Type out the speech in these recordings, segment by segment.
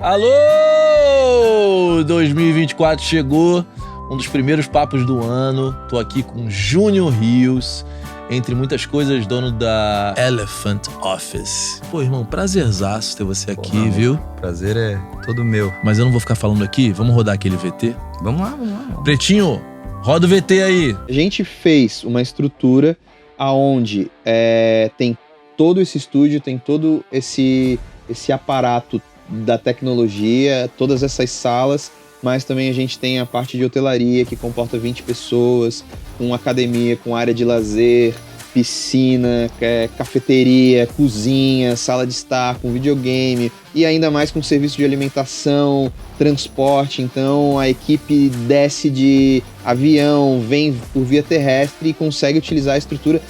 Alô! 2024 chegou, um dos primeiros papos do ano. Tô aqui com Júnior Rios, entre muitas coisas, dono da Elephant Office. Pô, irmão, prazerzaço ter você aqui, não, viu? Prazer é todo meu. Mas eu não vou ficar falando aqui, vamos rodar aquele VT? Vamos lá. Pretinho, roda o VT aí. A gente fez uma estrutura aonde tem todo esse estúdio, tem todo esse aparato da tecnologia, todas essas salas, mas também a gente tem a parte de hotelaria que comporta 20 pessoas, com academia, com área de lazer, piscina, cafeteria, cozinha, sala de estar, com videogame e ainda mais com serviço de alimentação, transporte. Então a equipe desce de avião, vem por via terrestre e consegue utilizar a estrutura.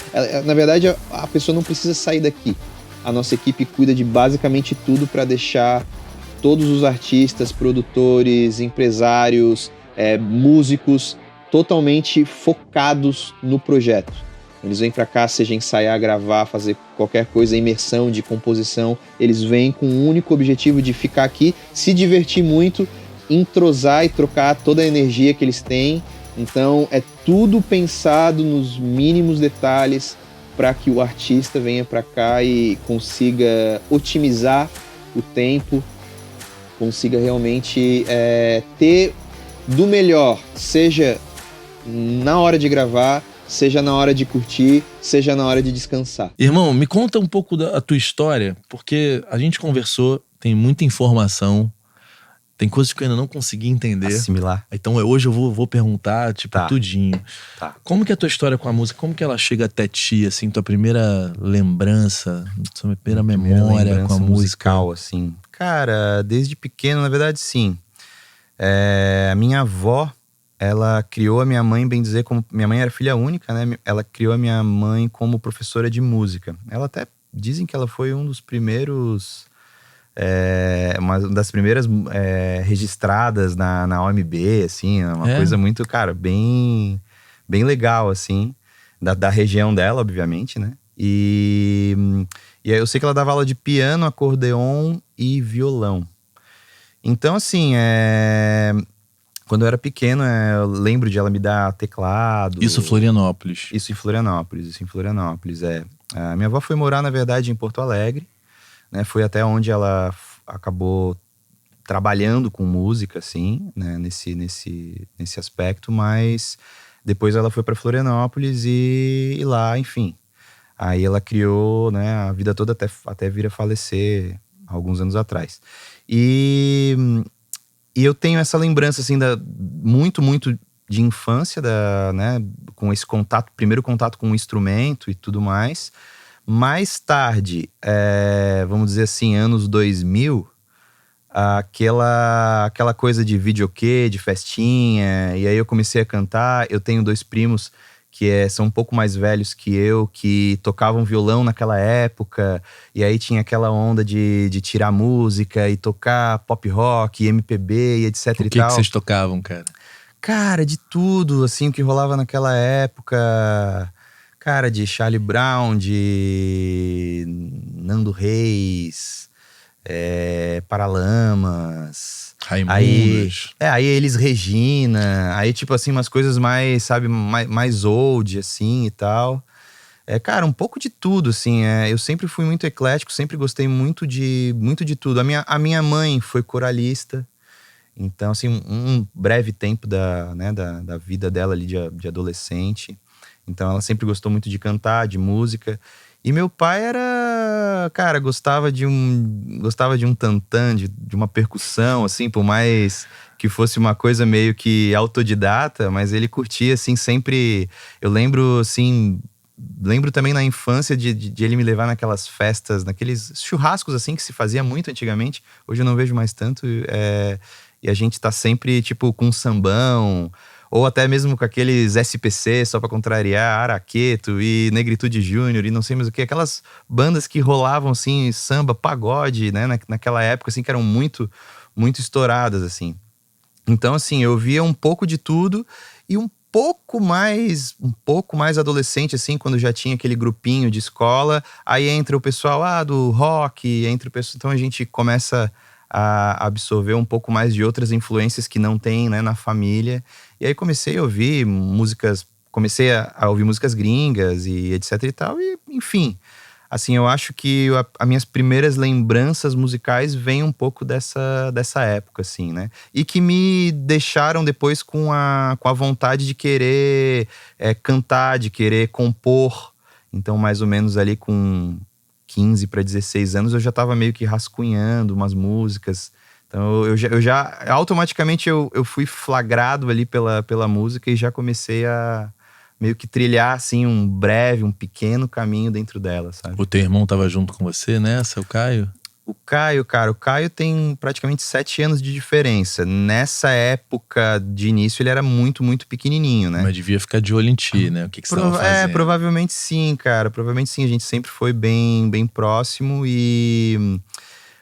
Na verdade, a pessoa não precisa sair daqui. A nossa equipe cuida de basicamente tudo para deixar todos os artistas, produtores, empresários, músicos totalmente focados no projeto. Eles vêm para cá, seja ensaiar, gravar, fazer qualquer coisa, imersão de composição. Eles vêm com o único objetivo de ficar aqui, se divertir muito, entrosar e trocar toda a energia que eles têm. Então é tudo pensado nos mínimos detalhes para que o artista venha para cá e consiga otimizar o tempo, consiga realmente ter do melhor, seja na hora de gravar, seja na hora de curtir, seja na hora de descansar. Irmão, me conta um pouco da tua história, porque a gente conversou, tem muita informação, tem coisas que eu ainda não consegui entender. Assimilar. Então hoje eu vou perguntar, tudinho. Tá. Como que é a tua história com a música? Como que ela chega até ti, assim, tua primeira lembrança, tua primeira memória com a música? Musical, assim. Cara, desde pequeno, na verdade, sim. A minha avó, ela criou a minha mãe, bem dizer, como minha mãe era filha única, né? Ela criou a minha mãe como professora de música. Ela até dizem que ela foi um dos primeiros... uma das primeiras registradas na OMB, assim, uma coisa muito, cara, bem legal, assim, da região dela, obviamente, né? E aí eu sei que ela dava aula de piano, acordeon e violão. Então, assim, quando eu era pequeno, eu lembro de ela me dar teclado. Isso em Florianópolis. Isso em Florianópolis, A minha avó foi morar, na verdade, em Porto Alegre, né? Foi até onde ela acabou trabalhando com música, assim, né? Nesse aspecto, mas depois ela foi para Florianópolis e lá, enfim. Aí ela criou, né, a vida toda até vir a falecer alguns anos atrás. E eu tenho essa lembrança, assim, muito de infância, né, com esse primeiro contato com o instrumento e tudo mais. Mais tarde, vamos dizer assim, anos 2000, aquela coisa de videokê, de festinha, e aí eu comecei a cantar. Eu tenho 2 primos que são um pouco mais velhos que eu, que tocavam violão naquela época, e aí tinha aquela onda de tirar música e tocar pop rock, MPB e etc e tal. O que vocês tocavam, cara? Cara, de tudo, assim, o que rolava naquela época... Cara, de Charlie Brown, de Nando Reis, Paralamas. Raimundos. Aí Elis Regina, aí tipo assim, umas coisas mais, sabe, mais old, assim, e tal. Cara, um pouco de tudo, assim, eu sempre fui muito eclético, sempre gostei muito de tudo. A minha mãe foi coralista, então, assim, um breve tempo da vida dela ali de adolescente. Então ela sempre gostou muito de cantar, de música. E meu pai gostava de um tantã, de uma percussão, assim, por mais que fosse uma coisa meio que autodidata, mas ele curtia, assim, sempre. Eu lembro, assim, também na infância de ele me levar naquelas festas, naqueles churrascos, assim, que se fazia muito antigamente. Hoje eu não vejo mais tanto. E a gente tá sempre, tipo, com um sambão, ou até mesmo com aqueles SPC, só pra contrariar, Araqueto e Negritude Júnior e não sei mais o que. Aquelas bandas que rolavam, assim, samba, pagode, né? Naquela época, assim, que eram muito, muito estouradas, assim. Então, assim, eu via um pouco de tudo e um pouco mais adolescente, assim, quando já tinha aquele grupinho de escola. Aí entra o pessoal do rock, entra o pessoal... Então a gente começa a absorver um pouco mais de outras influências que não tem, né, na família. E aí comecei a ouvir músicas, a ouvir músicas gringas e etc e tal, e enfim. Assim, eu acho que as minhas primeiras lembranças musicais vêm um pouco dessa época, assim, né? E que me deixaram depois com a vontade de querer cantar, de querer compor. Então, mais ou menos ali com 15 para 16 anos, eu já estava meio que rascunhando umas músicas. Então, eu já automaticamente eu fui flagrado ali pela música e já comecei a meio que trilhar, assim, um pequeno caminho dentro dela, sabe? O teu irmão tava junto com você nessa, o Caio? O Caio tem praticamente 7 anos de diferença. Nessa época de início, ele era muito, muito pequenininho, né? Mas devia ficar de olho em ti, né? O que você tava fazendo? Provavelmente sim, cara. Provavelmente sim. A gente sempre foi bem, bem próximo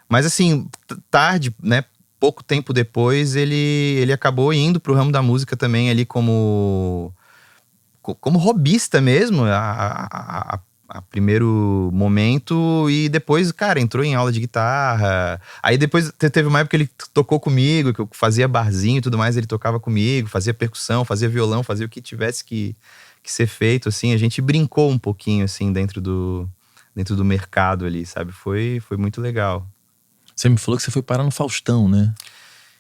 Mas assim, tarde, né? Pouco tempo depois, ele acabou indo pro ramo da música também ali como hobbyista mesmo, a primeiro momento, e depois, cara, entrou em aula de guitarra. Aí depois teve uma época que ele tocou comigo, que eu fazia barzinho e tudo mais, ele tocava comigo, fazia percussão, fazia violão, fazia o que tivesse que ser feito, assim. A gente brincou um pouquinho, assim, dentro do mercado ali, sabe? Foi muito legal. Você me falou que você foi parar no Faustão, né?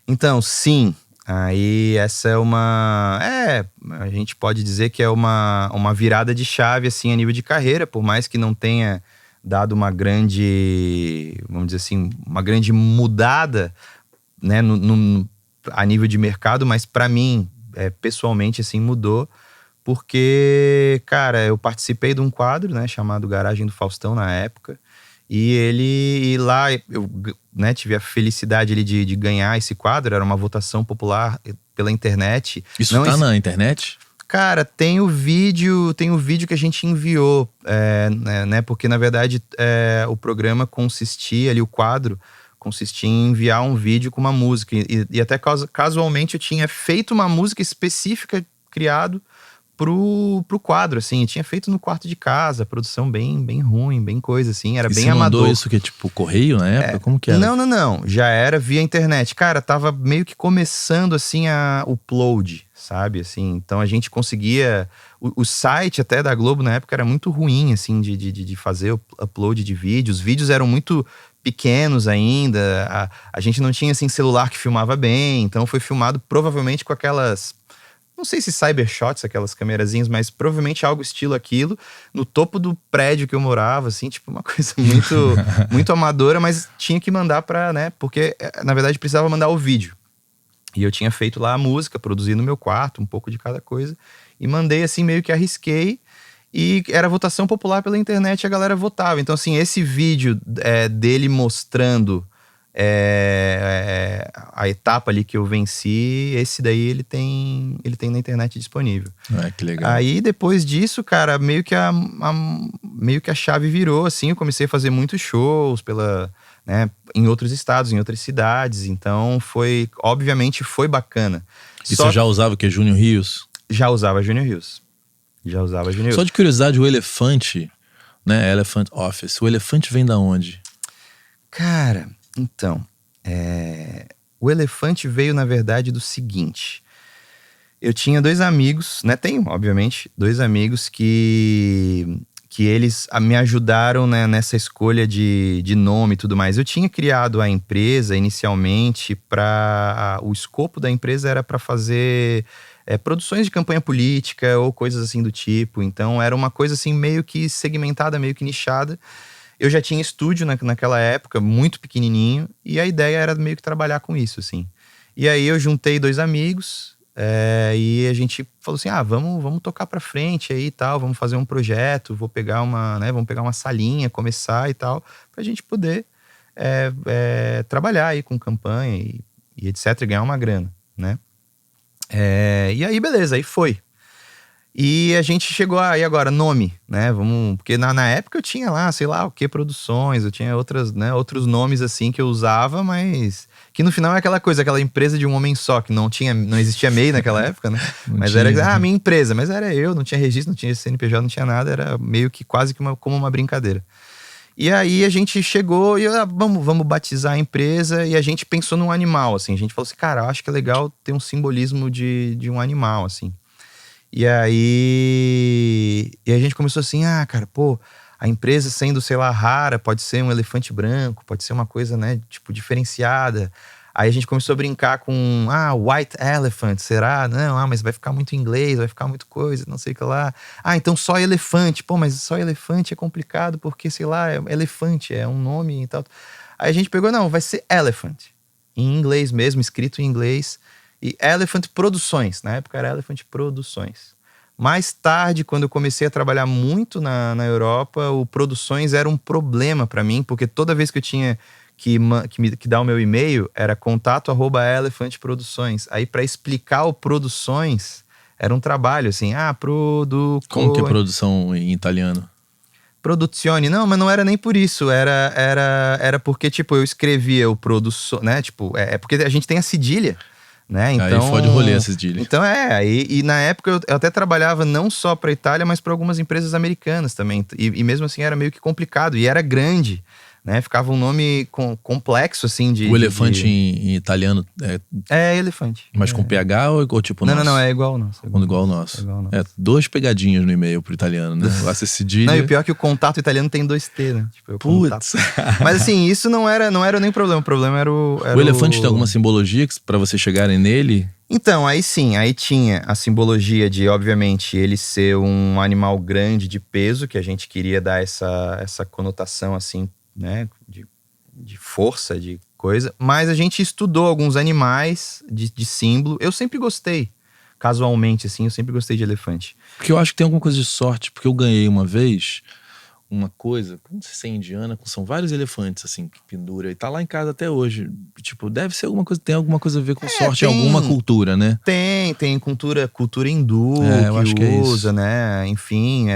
Então, sim. Aí essa é a gente pode dizer que é uma virada de chave, assim, a nível de carreira, por mais que não tenha dado uma grande, vamos dizer assim, uma grande mudada, né, a nível de mercado, mas para mim, pessoalmente, assim, mudou, porque, cara, eu participei de um quadro, né, chamado Garagem do Faustão na época, e lá eu, né, tive a felicidade ali de ganhar esse quadro. Era uma votação popular pela internet. Isso tá na internet? Cara, tem o vídeo que a gente enviou, né, porque na verdade o programa consistia ali, o quadro consistia em enviar um vídeo com uma música. E até casualmente eu tinha feito uma música específica, criado pro quadro, assim. Eu tinha feito no quarto de casa, produção bem ruim, bem coisa, assim. Era bem amador. Você mandou isso que é tipo correio na época? Como que era? Não. Já era via internet. Cara, tava meio que começando, assim, o upload, sabe? Assim, então a gente conseguia... O site até da Globo na época era muito ruim, assim, de fazer o upload de vídeos. Os vídeos eram muito pequenos ainda. A gente não tinha, assim, celular que filmava bem. Então foi filmado provavelmente com aquelas... Não sei se cybershots, aquelas camerazinhas, mas provavelmente algo estilo aquilo, no topo do prédio que eu morava, assim, tipo uma coisa muito, muito amadora, mas tinha que mandar pra, né, porque na verdade precisava mandar o vídeo. E eu tinha feito lá a música, produzi no meu quarto, um pouco de cada coisa, e mandei assim, meio que arrisquei, e era votação popular pela internet, a galera votava. Então assim, esse vídeo dele mostrando a etapa ali que eu venci, esse daí ele tem na internet disponível. Que legal. Aí depois disso, cara, meio que a chave virou, assim. Eu comecei a fazer muitos shows né, em outros estados, em outras cidades. Então obviamente foi bacana. E você já usava o que? Júnior Rios? Já usava Júnior Rios. Só de curiosidade, o elefante, né, Elephant Office, o elefante vem da onde? Cara, então, o elefante veio, na verdade, do seguinte. Eu tinha 2 amigos, né? Tenho, obviamente, 2 amigos que eles me ajudaram, né, nessa escolha de nome e tudo mais. Eu tinha criado a empresa inicialmente o escopo da empresa era para fazer produções de campanha política ou coisas assim do tipo. Então, era uma coisa assim meio que segmentada, meio que nichada. Eu já tinha estúdio naquela época, muito pequenininho, e a ideia era meio que trabalhar com isso, assim. E aí eu juntei 2 amigos, e a gente falou assim, vamos tocar pra frente aí e tal, vamos fazer um projeto, vamos pegar uma salinha, começar e tal, pra gente poder trabalhar aí com campanha e etc, e ganhar uma grana, né? E aí, beleza, aí foi. E a gente chegou aí agora, nome, né? Porque na época eu tinha lá, sei lá o que, produções, eu tinha outros nomes assim que eu usava, mas que no final é aquela coisa, aquela empresa de um homem só, que não existia MEI naquela época, né? Mas era minha empresa, mas era eu, não tinha registro, não tinha CNPJ, não tinha nada, era meio que quase que como uma brincadeira. E aí a gente chegou e vamos batizar a empresa, e a gente pensou num animal, assim. A gente falou assim, cara, eu acho que é legal ter um simbolismo de um animal, assim. E aí a gente começou assim, cara, pô, a empresa sendo, sei lá, rara, pode ser um elefante branco, pode ser uma coisa, né, tipo, diferenciada. Aí a gente começou a brincar com, white elephant, será? Não, mas vai ficar muito inglês, vai ficar muito coisa, não sei o que lá. Então só elefante. Pô, mas só elefante é complicado porque, sei lá, elefante é um nome e tal. Aí a gente pegou, não, vai ser elephant. Em inglês mesmo, escrito em inglês. E Elephant Produções, na época era Elephant Produções. Mais tarde, quando eu comecei a trabalhar muito na Europa, o Produções era um problema para mim, porque toda vez que eu tinha que dar o meu e-mail, era contato@Elephant Produções. Aí para explicar o Produções, era um trabalho assim, Como que é produção em italiano? Produzione. Não, mas não era nem por isso. Era porque, tipo, eu escrevia o produção, né? Tipo, é porque a gente tem a cedilha, né? Então, aí fode o rolê a cedilha. Então e na época eu até trabalhava não só para Itália, mas para algumas empresas americanas também. E mesmo assim era meio que complicado. E era grande, né? Ficava um nome complexo, assim, O elefante em italiano é elefante. Mas com PH ou tipo o nosso? Não, é igual ao nosso. Igual ao nosso. Duas pegadinhas no e-mail pro italiano, né? A cedilha. Não, e o pior é que o contato italiano tem 2 T, né? Tipo, Putz. Mas assim, isso não era nem problema. O problema era o elefante tem alguma simbologia pra vocês chegarem nele? Então, aí sim, aí tinha a simbologia de, obviamente, ele ser um animal grande de peso, que a gente queria dar essa conotação, assim, né, de força, de coisa. Mas a gente estudou alguns animais de símbolo. Eu sempre gostei, casualmente, assim, eu sempre gostei de elefante. Porque eu acho que tem alguma coisa de sorte, porque eu ganhei uma vez uma coisa, não sei se é indiana, são vários elefantes, assim, que pendura, e tá lá em casa até hoje. Tipo, deve ser alguma coisa, tem alguma coisa a ver com sorte em alguma cultura, né? Tem cultura hindu que usa, né? Enfim,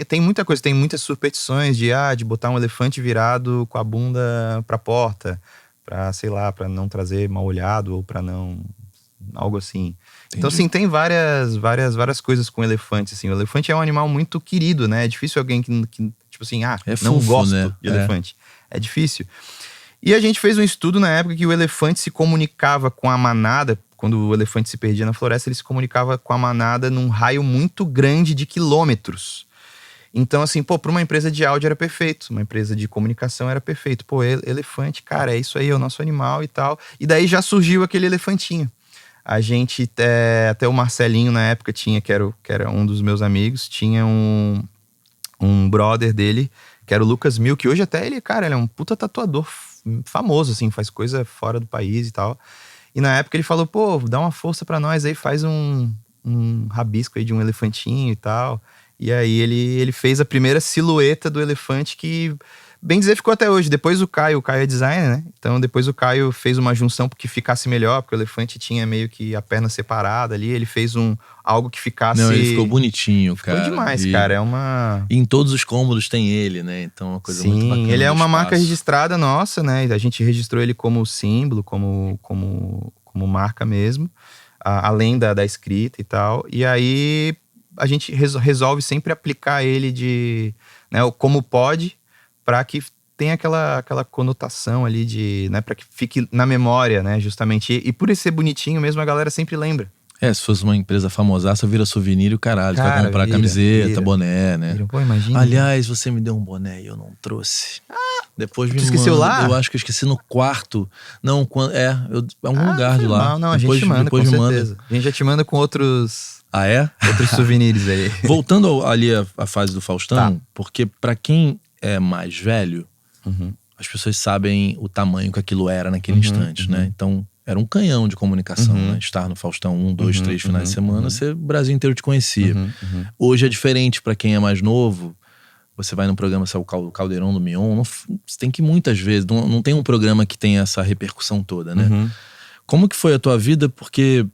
tem muita coisa, tem muitas superstições de botar um elefante virado com a bunda pra porta, pra, sei lá, pra não trazer mal olhado ou pra não... algo assim. Entendi. Então, assim, tem várias coisas com elefante, assim. O elefante é um animal muito querido, né? É difícil alguém que tipo assim, não gosto, né, de elefante. É difícil. E a gente fez um estudo na época que o elefante se comunicava com a manada. Quando o elefante se perdia na floresta, ele se comunicava com a manada num raio muito grande de quilômetros. Então, assim, para uma empresa de áudio era perfeito. Uma empresa de comunicação era perfeito. Elefante, cara, é isso aí, é o nosso animal e tal. E daí já surgiu aquele elefantinho. A gente, até o Marcelinho na época tinha, que era um dos meus amigos, tinha um brother dele, que era o Lucas Mil, que hoje até ele é um puta tatuador famoso, assim, faz coisa fora do país e tal. E na época ele falou, dá uma força pra nós aí, faz um rabisco aí de um elefantinho e tal. E aí ele fez a primeira silhueta do elefante que, bem dizer, ficou até hoje. Depois o Caio é designer, né? Então depois o Caio fez uma junção porque ficasse melhor, porque o elefante tinha meio que a perna separada ali. Ele fez algo que ficasse... Não, ele ficou bonitinho, cara. Ficou demais, cara. É uma... E em todos os cômodos tem ele, né? Então é uma coisa muito bacana. Sim, ele é uma marca registrada nossa, né? A gente registrou ele como símbolo, como marca mesmo. Além da escrita e tal. E aí a gente resolve sempre aplicar ele né, como pode, para que tenha aquela conotação ali né, para que fique na memória, né, justamente. E por ele ser bonitinho mesmo, a galera sempre lembra. Se fosse uma empresa famosaça, vira souvenir e o caralho. Você vai comprar camiseta, boné, né? Pô, imagina. Aliás, você me deu um boné e eu não trouxe. Depois me esqueceu lá? Eu acho que eu esqueci no quarto. Não, algum lugar de lá. Não, depois, a gente manda, com certeza. A gente já te manda com outros... Ah, é? Outros souvenirs aí. Voltando ali à fase do Faustão, porque pra quem é mais velho, as pessoas sabem o tamanho que aquilo era naquele instante, né? Então, era um canhão de comunicação, né? Estar no Faustão 1, 2, 3 finais de semana, o Brasil inteiro te conhecia. Hoje é diferente pra quem é mais novo. Você vai num programa, o Caldeirão do Mion, você tem que ir muitas vezes. Não tem um programa que tenha essa repercussão toda, né? Como que foi a tua vida? Porque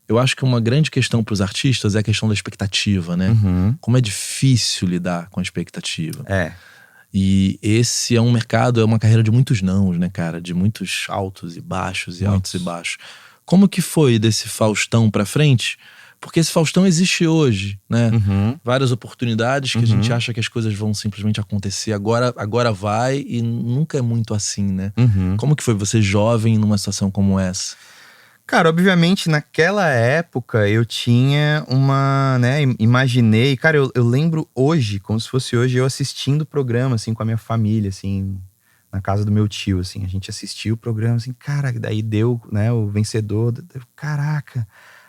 eu acho que uma grande questão pros artistas é a questão da expectativa, né? Como é difícil lidar com a expectativa. E esse é um mercado, é uma carreira de muitos nãos, né, cara? De muitos altos e baixos, altos e baixos. Como que foi desse Faustão pra frente? Porque esse Faustão existe hoje, né? Uhum. Várias oportunidades que a gente acha que as coisas vão simplesmente acontecer. Agora vai e nunca é muito assim, né? Uhum. Como que foi você jovem numa situação como essa? Cara, obviamente, naquela época eu tinha uma, né, imaginei, cara, eu lembro hoje, como se fosse hoje, eu assistindo o programa, assim, com a minha família, assim, na casa do meu tio, assim, a gente assistiu o programa, assim, cara, daí deu, né, o vencedor, caraca,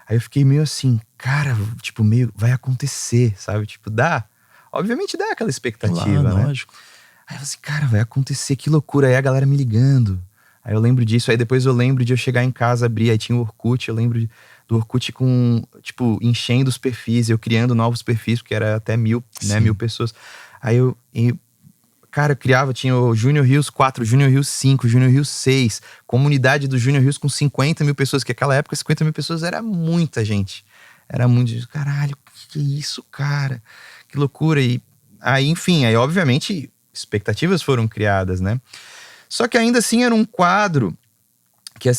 aí eu fiquei meio assim, cara, tipo, meio, vai acontecer, sabe, tipo, obviamente dá aquela expectativa, né? Lógico. Aí eu falei assim, cara, vai acontecer, que loucura, aí a galera me ligando. Aí eu lembro disso, aí depois eu lembro de eu chegar em casa, abrir, aí tinha o Orkut, eu lembro do Orkut com, tipo, enchendo os perfis, eu criando novos perfis, porque era até 1000, né, 1000 pessoas. Aí cara, eu criava, tinha o Junior Rios 4, Junior Rios 5, Junior Rios 6, comunidade do Junior Rios com 50 mil pessoas, que naquela época 50 mil pessoas era muita gente. Era muito, caralho, que é isso, cara? Que loucura. E aí, enfim, aí obviamente expectativas foram criadas, né? Só que ainda assim era um quadro que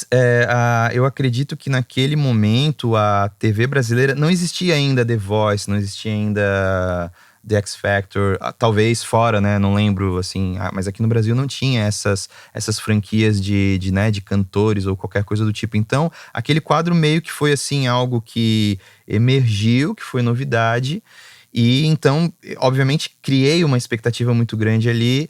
eu acredito que naquele momento a TV brasileira não existia ainda The Voice, não existia ainda The X Factor, talvez fora, né? Não lembro, assim, mas aqui no Brasil não tinha essas franquias de cantores ou qualquer coisa do tipo. Então, aquele quadro meio que foi, assim, algo que emergiu, que foi novidade. E então, obviamente, criei uma expectativa muito grande ali.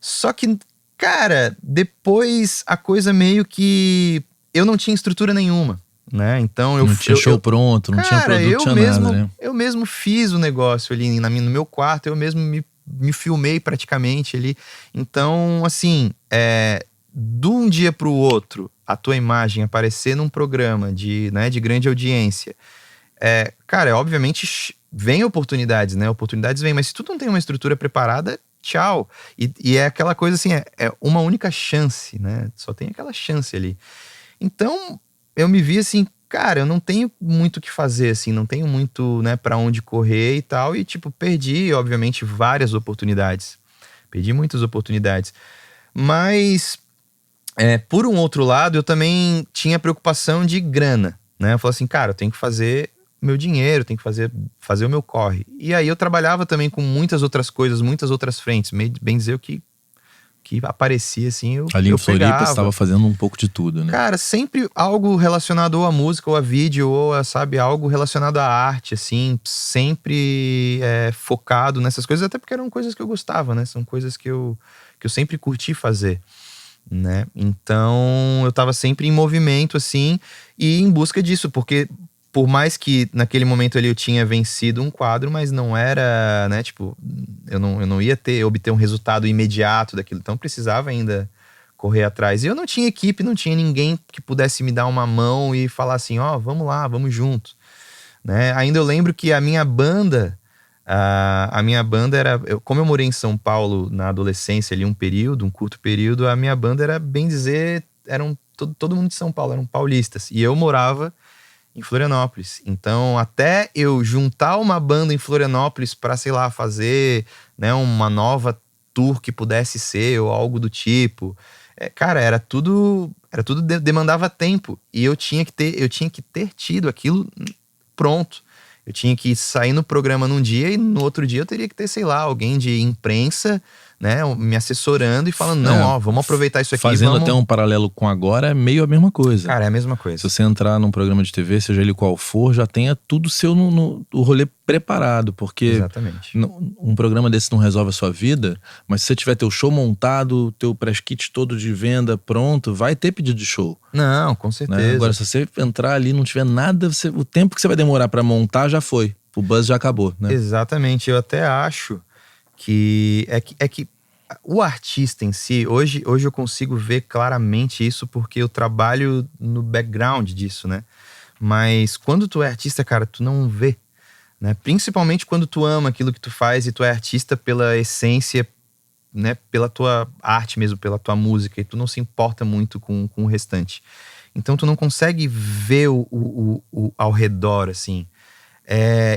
Só que, cara, depois a coisa meio que... eu não tinha estrutura nenhuma, né? Então não tinha show pronto, não tinha produto, tinha nada, né? Eu mesmo fiz o negócio ali no meu quarto, eu mesmo me filmei praticamente ali. Então, assim, de um dia pro outro, a tua imagem aparecer num programa de grande audiência, cara, obviamente vem oportunidades, né? Oportunidades vêm, mas se tu não tem uma estrutura preparada, tchau. E é aquela coisa assim, é uma única chance, né? Só tem aquela chance ali. Então, eu me vi assim, cara, eu não tenho muito o que fazer, assim, não tenho muito, né, pra onde correr e tal. E, tipo, perdi, obviamente, várias oportunidades. Perdi muitas oportunidades. Mas, por um outro lado, eu também tinha preocupação de grana, né? Eu falei assim, cara, eu tenho que fazer meu dinheiro, tenho que fazer o meu corre. E aí eu trabalhava também com muitas outras coisas, muitas outras frentes. Bem dizer o que aparecia, assim, eu ali em Floripa pegava. você estava fazendo um pouco de tudo, né? Cara, sempre algo relacionado ou à música, ou a vídeo, ou a, sabe, algo relacionado à arte, assim, sempre focado nessas coisas, até porque eram coisas que eu gostava, né? São coisas que eu sempre curti fazer, né? Então, eu tava sempre em movimento, assim, e em busca disso, porque por mais que naquele momento ali eu tinha vencido um quadro, mas não era, né, tipo, eu não ia obter um resultado imediato daquilo, então eu precisava ainda correr atrás. E eu não tinha equipe, não tinha ninguém que pudesse me dar uma mão e falar assim, vamos lá, vamos junto, né? Ainda eu lembro que a minha banda era, como eu morei em São Paulo na adolescência ali um curto período, a minha banda era, bem dizer, todo mundo de São Paulo, eram paulistas, e eu morava em Florianópolis. Então, até eu juntar uma banda em Florianópolis para, sei lá, fazer, né, uma nova tour que pudesse ser ou algo do tipo, cara, era tudo demandava tempo, e eu tinha que ter tido aquilo pronto. Eu tinha que sair no programa num dia e no outro dia eu teria que ter, sei lá, alguém de imprensa, né, me assessorando e falando, vamos aproveitar isso aqui. Fazendo até um paralelo com agora, é meio a mesma coisa. Cara, é a mesma coisa. Se você entrar num programa de TV, seja ele qual for, já tenha tudo seu o rolê preparado, porque exatamente. Um programa desse não resolve a sua vida, mas se você tiver teu show montado, teu press kit todo de venda pronto, vai ter pedido de show. Não, com certeza. Né? Agora, se você entrar ali e não tiver nada, o tempo que você vai demorar pra montar já foi. O buzz já acabou, né? Exatamente. Eu até acho que o artista em si, hoje eu consigo ver claramente isso porque eu trabalho no background disso, né? Mas quando tu é artista, cara, tu não vê, né? Principalmente quando tu ama aquilo que tu faz e tu é artista pela essência, né? Pela tua arte mesmo, pela tua música, e tu não se importa muito com o restante. Então tu não consegue ver o ao redor, assim.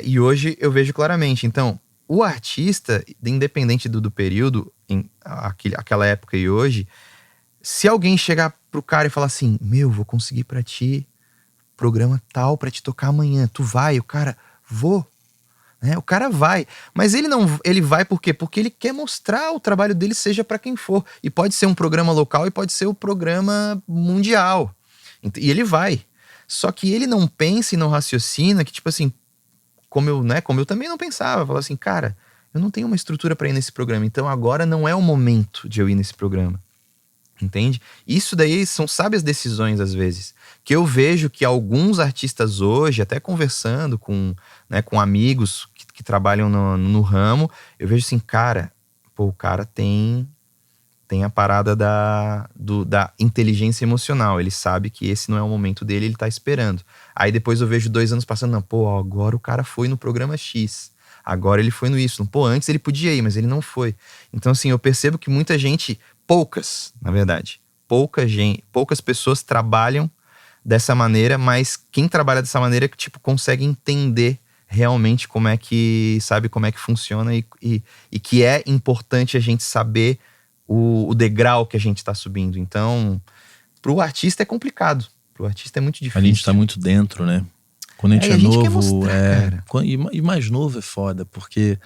E hoje eu vejo claramente. Então, o artista, independente do período, aquela época e hoje, se alguém chegar pro cara e falar assim, vou conseguir pra ti programa tal pra te tocar amanhã. Tu vai? O cara, vou. Né? O cara vai. Mas ele vai por quê? Porque ele quer mostrar o trabalho dele, seja pra quem for. E pode ser um programa local e pode ser o programa mundial. E ele vai. Só que ele não pensa e não raciocina que, tipo assim, como eu também não pensava. Falava assim, cara, eu não tenho uma estrutura pra ir nesse programa, então agora não é o momento de eu ir nesse programa. Entende? Isso daí são sábias decisões, às vezes. Que eu vejo que alguns artistas hoje, até conversando com amigos que trabalham no ramo, eu vejo assim, cara, pô, o cara tem a parada da inteligência emocional. Ele sabe que esse não é o momento dele, ele tá esperando. Aí depois eu vejo 2 anos passando, não, pô, agora o cara foi no programa X. Agora ele foi no Y. Pô, antes ele podia ir, mas ele não foi. Então, assim, eu percebo que muita gente, poucas, na verdade, poucas pessoas trabalham dessa maneira, mas quem trabalha dessa maneira, tipo, consegue entender realmente como é que funciona e que é importante a gente saber o degrau que a gente tá subindo. Então, pro artista é complicado. Pro artista é muito difícil. A gente tá muito dentro, né? Quando a gente a gente quer novo, mostrar, cara. E mais novo é foda, porque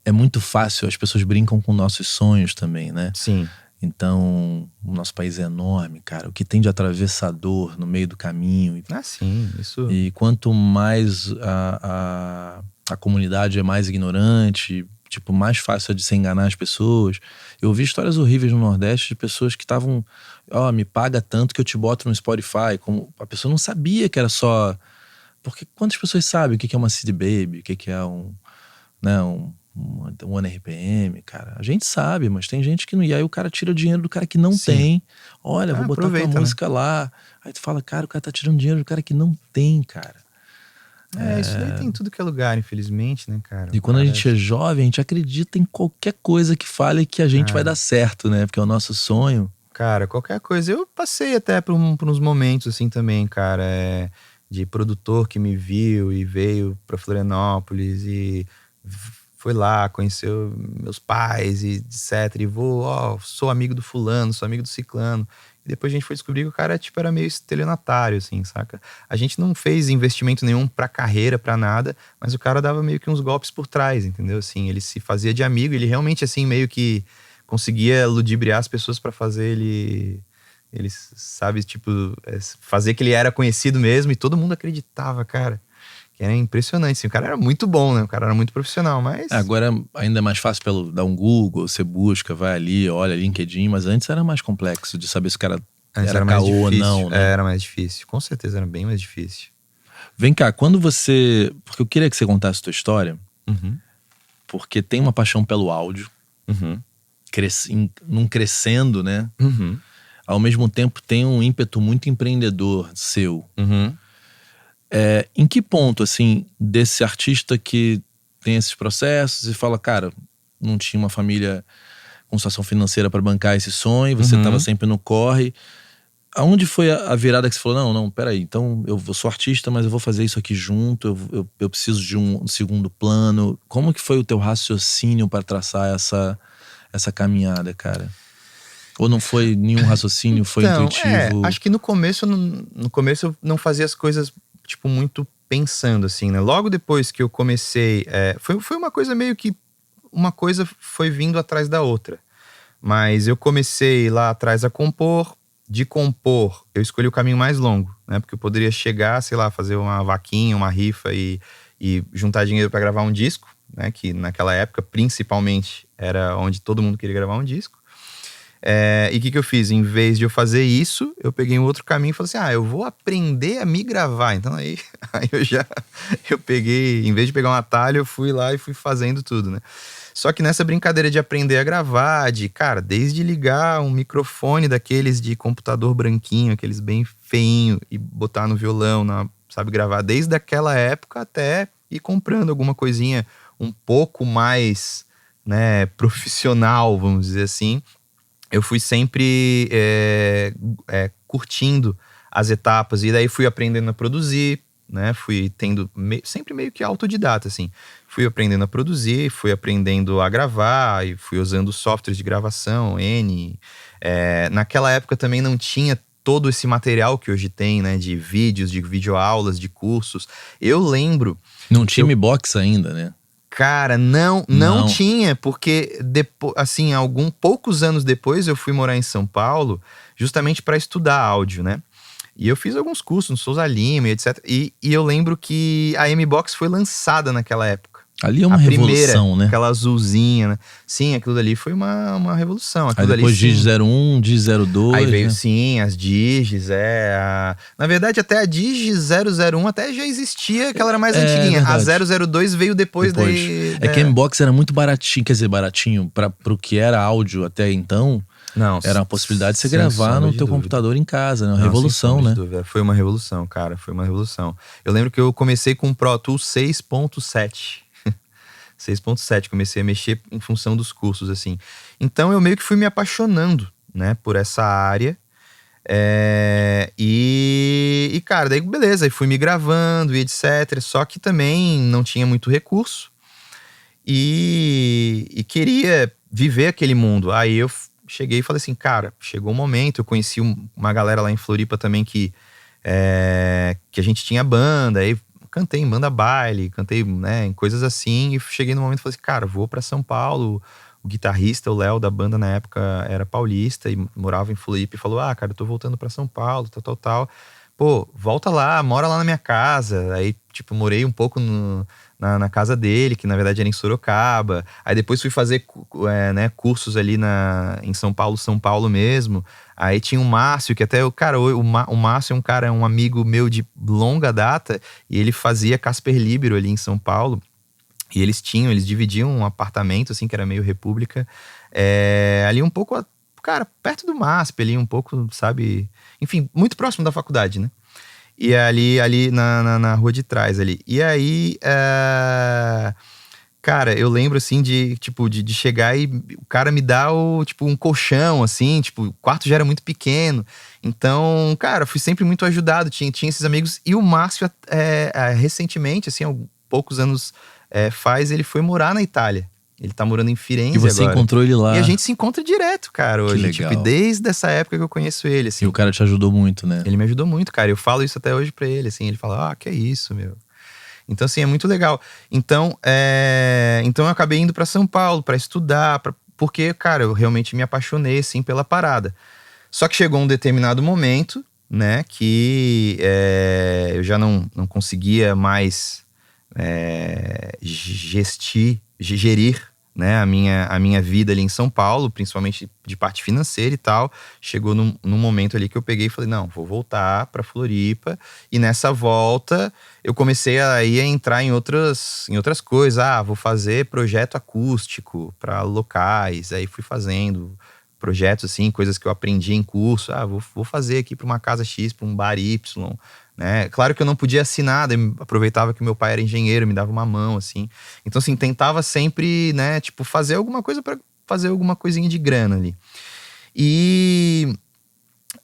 é muito fácil, as pessoas brincam com nossos sonhos também, né? Sim. Então, o nosso país é enorme, cara. O que tem de atravessador no meio do caminho. Ah, sim, isso. E quanto mais a comunidade é mais ignorante, tipo, mais fácil é de se enganar as pessoas. Eu vi histórias horríveis no Nordeste de pessoas que estavam, me paga tanto que eu te boto no Spotify. Como a pessoa não sabia que era só... Porque quantas pessoas sabem o que é uma CD Baby, o que é um RPM, cara? A gente sabe, mas tem gente que não... E aí o cara tira o dinheiro do cara que não tem. Olha, vou botar tua música lá. Aí tu fala, cara, o cara tá tirando dinheiro do cara que não tem, cara. Isso daí tem em tudo que é lugar, infelizmente, né, cara? E quando a gente é jovem, a gente acredita em qualquer coisa que fale que a gente vai dar certo, né? Porque é o nosso sonho. Cara, qualquer coisa. Eu passei até por uns momentos assim também, cara, de produtor que me viu e veio pra Florianópolis e foi lá, conheceu meus pais e etc. E sou amigo do fulano, sou amigo do ciclano. E depois a gente foi descobrir que o cara, tipo, era meio estelionatário, assim, saca? A gente não fez investimento nenhum pra carreira, pra nada, mas o cara dava meio que uns golpes por trás, entendeu? Assim, ele se fazia de amigo, ele realmente, assim, meio que conseguia ludibriar as pessoas pra fazer ele, sabe, tipo, fazer que ele era conhecido mesmo, e todo mundo acreditava, cara. Que era impressionante, assim. O cara era muito bom, né? O cara era muito profissional, mas... Agora ainda é mais fácil pelo dar um Google, você busca, vai ali, olha LinkedIn, mas antes era mais complexo de saber se o cara era caô ou não, né? Era mais difícil, com certeza era bem mais difícil. Vem cá, quando você... Porque eu queria que você contasse a tua história, porque tem uma paixão pelo áudio, num crescendo, né? Ao mesmo tempo tem um ímpeto muito empreendedor seu. Em que ponto, assim, desse artista que tem esses processos e fala, cara, não tinha uma família com situação financeira para bancar esse sonho, você estava sempre no corre. Aonde foi a virada que você falou, não, peraí, então eu sou artista, mas eu vou fazer isso aqui junto, eu preciso de um segundo plano. Como que foi o teu raciocínio para traçar essa caminhada, cara? Ou não foi nenhum raciocínio, foi intuitivo? Acho que no começo eu não fazia as coisas, tipo, muito pensando, assim, né? Logo depois que eu comecei, foi uma coisa meio que, uma coisa foi vindo atrás da outra. Mas eu comecei lá atrás a compor. De compor, eu escolhi o caminho mais longo, né? Porque eu poderia chegar, sei lá, fazer uma vaquinha, uma rifa e juntar dinheiro para gravar um disco, né? Que naquela época, principalmente, era onde todo mundo queria gravar um disco. E o que eu fiz? Em vez de eu fazer isso, eu peguei um outro caminho e falei assim, eu vou aprender a me gravar. Então aí eu peguei, em vez de pegar um atalho, eu fui lá e fui fazendo tudo, né? Só que nessa brincadeira de aprender a gravar, cara, desde ligar um microfone daqueles de computador branquinho, aqueles bem feinho, e botar no violão, sabe, gravar, desde aquela época até ir comprando alguma coisinha um pouco mais, né, profissional, vamos dizer assim. Eu fui sempre curtindo as etapas, e daí fui aprendendo a produzir, né? Fui tendo sempre meio que autodidata, assim. Fui aprendendo a produzir, fui aprendendo a gravar, e fui usando softwares de gravação, naquela época também não tinha todo esse material que hoje tem, né? De vídeos, de videoaulas, de cursos. Eu lembro... Não tinha Mi-Box ainda, né? Cara, não tinha, porque depois, assim, poucos anos depois eu fui morar em São Paulo justamente para estudar áudio, né? E eu fiz alguns cursos no Souza Lima e etc. E eu lembro que a M-Box foi lançada naquela época. Ali é uma revolução, né? Aquela azulzinha, né? Sim, aquilo dali foi uma revolução. Aí depois Digis 01, Digis 02. Aí veio, né? sim, as Digis, Na verdade, até a Digis 001 até já existia, que ela era mais antiguinha. Verdade. A 002 veio depois. Daí... É que a M-Box era muito baratinho, quer dizer, baratinho, pro que era áudio até então. Não, era uma possibilidade de você gravar no teu computador em casa, né? Uma revolução, né? Foi uma revolução, cara, foi uma revolução. Eu lembro que eu comecei com o Pro Tools 6.7. 6.7, comecei a mexer em função dos cursos, assim. Então eu meio que fui me apaixonando, né, por essa área. E cara, daí beleza, aí fui me gravando e etc. Só que também não tinha muito recurso. E queria viver aquele mundo. Aí eu cheguei e falei assim, cara, chegou o momento. Eu conheci uma galera lá em Floripa também que a gente tinha banda, aí cantei em banda baile, cantei, né, em coisas assim, e cheguei no momento e falei assim, cara, vou pra São Paulo. O guitarrista, o Léo, da banda na época era paulista e morava em Floripa e falou, cara, eu tô voltando pra São Paulo, tal. Pô, volta lá, mora lá na minha casa. Aí, tipo, morei um pouco na casa dele, que na verdade era em Sorocaba. Aí depois fui fazer cursos ali em São Paulo mesmo. Aí tinha o Márcio, que até o Márcio é um cara, um amigo meu de longa data, e ele fazia Casper Libero ali em São Paulo. E eles dividiam um apartamento, assim, que era meio república, ali um pouco, cara, perto do MASP, ali um pouco, sabe? Enfim, muito próximo da faculdade, né? E ali na rua de trás ali. E aí, cara, eu lembro, assim, de chegar e o cara me dá um colchão, assim, o quarto já era muito pequeno. Então, cara, fui sempre muito ajudado, tinha esses amigos. E o Márcio, recentemente, assim, há poucos anos ele foi morar na Itália. Ele tá morando em Firenze agora. E você encontrou ele lá. E a gente se encontra direto, cara, hoje. Que legal. Desde essa época que eu conheço ele, assim. E o cara te ajudou muito, né? Ele me ajudou muito, cara. Eu falo isso até hoje pra ele, assim. Ele fala, que é isso, meu. Então, assim, é muito legal. Então eu acabei indo pra São Paulo pra estudar, porque, cara, eu realmente me apaixonei, assim, pela parada. Só que chegou um determinado momento, né, que eu já não conseguia mais gerir, né, a minha vida ali em São Paulo, principalmente de parte financeira e tal. Chegou num momento ali que eu peguei e falei, não, vou voltar pra Floripa. E nessa volta eu comecei a entrar em outras coisas. Vou fazer projeto acústico para locais. Aí fui fazendo projetos, assim, coisas que eu aprendi em curso. Vou fazer aqui para uma casa X, para um bar Y, né? Claro que eu não podia assinar, aproveitava que meu pai era engenheiro, me dava uma mão, assim. Então, assim, tentava sempre, né, fazer alguma coisa para fazer alguma coisinha de grana ali. E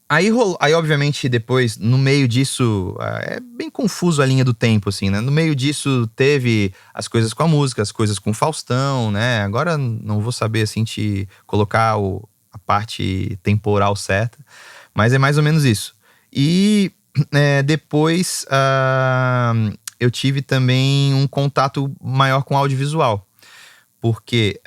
aí, obviamente, depois, no meio disso, é bem confuso a linha do tempo, assim, né? No meio disso, teve as coisas com a música, as coisas com o Faustão, né? Agora, não vou saber, assim, te colocar a parte temporal certa, mas é mais ou menos isso. E depois eu tive também um contato maior com audiovisual, porque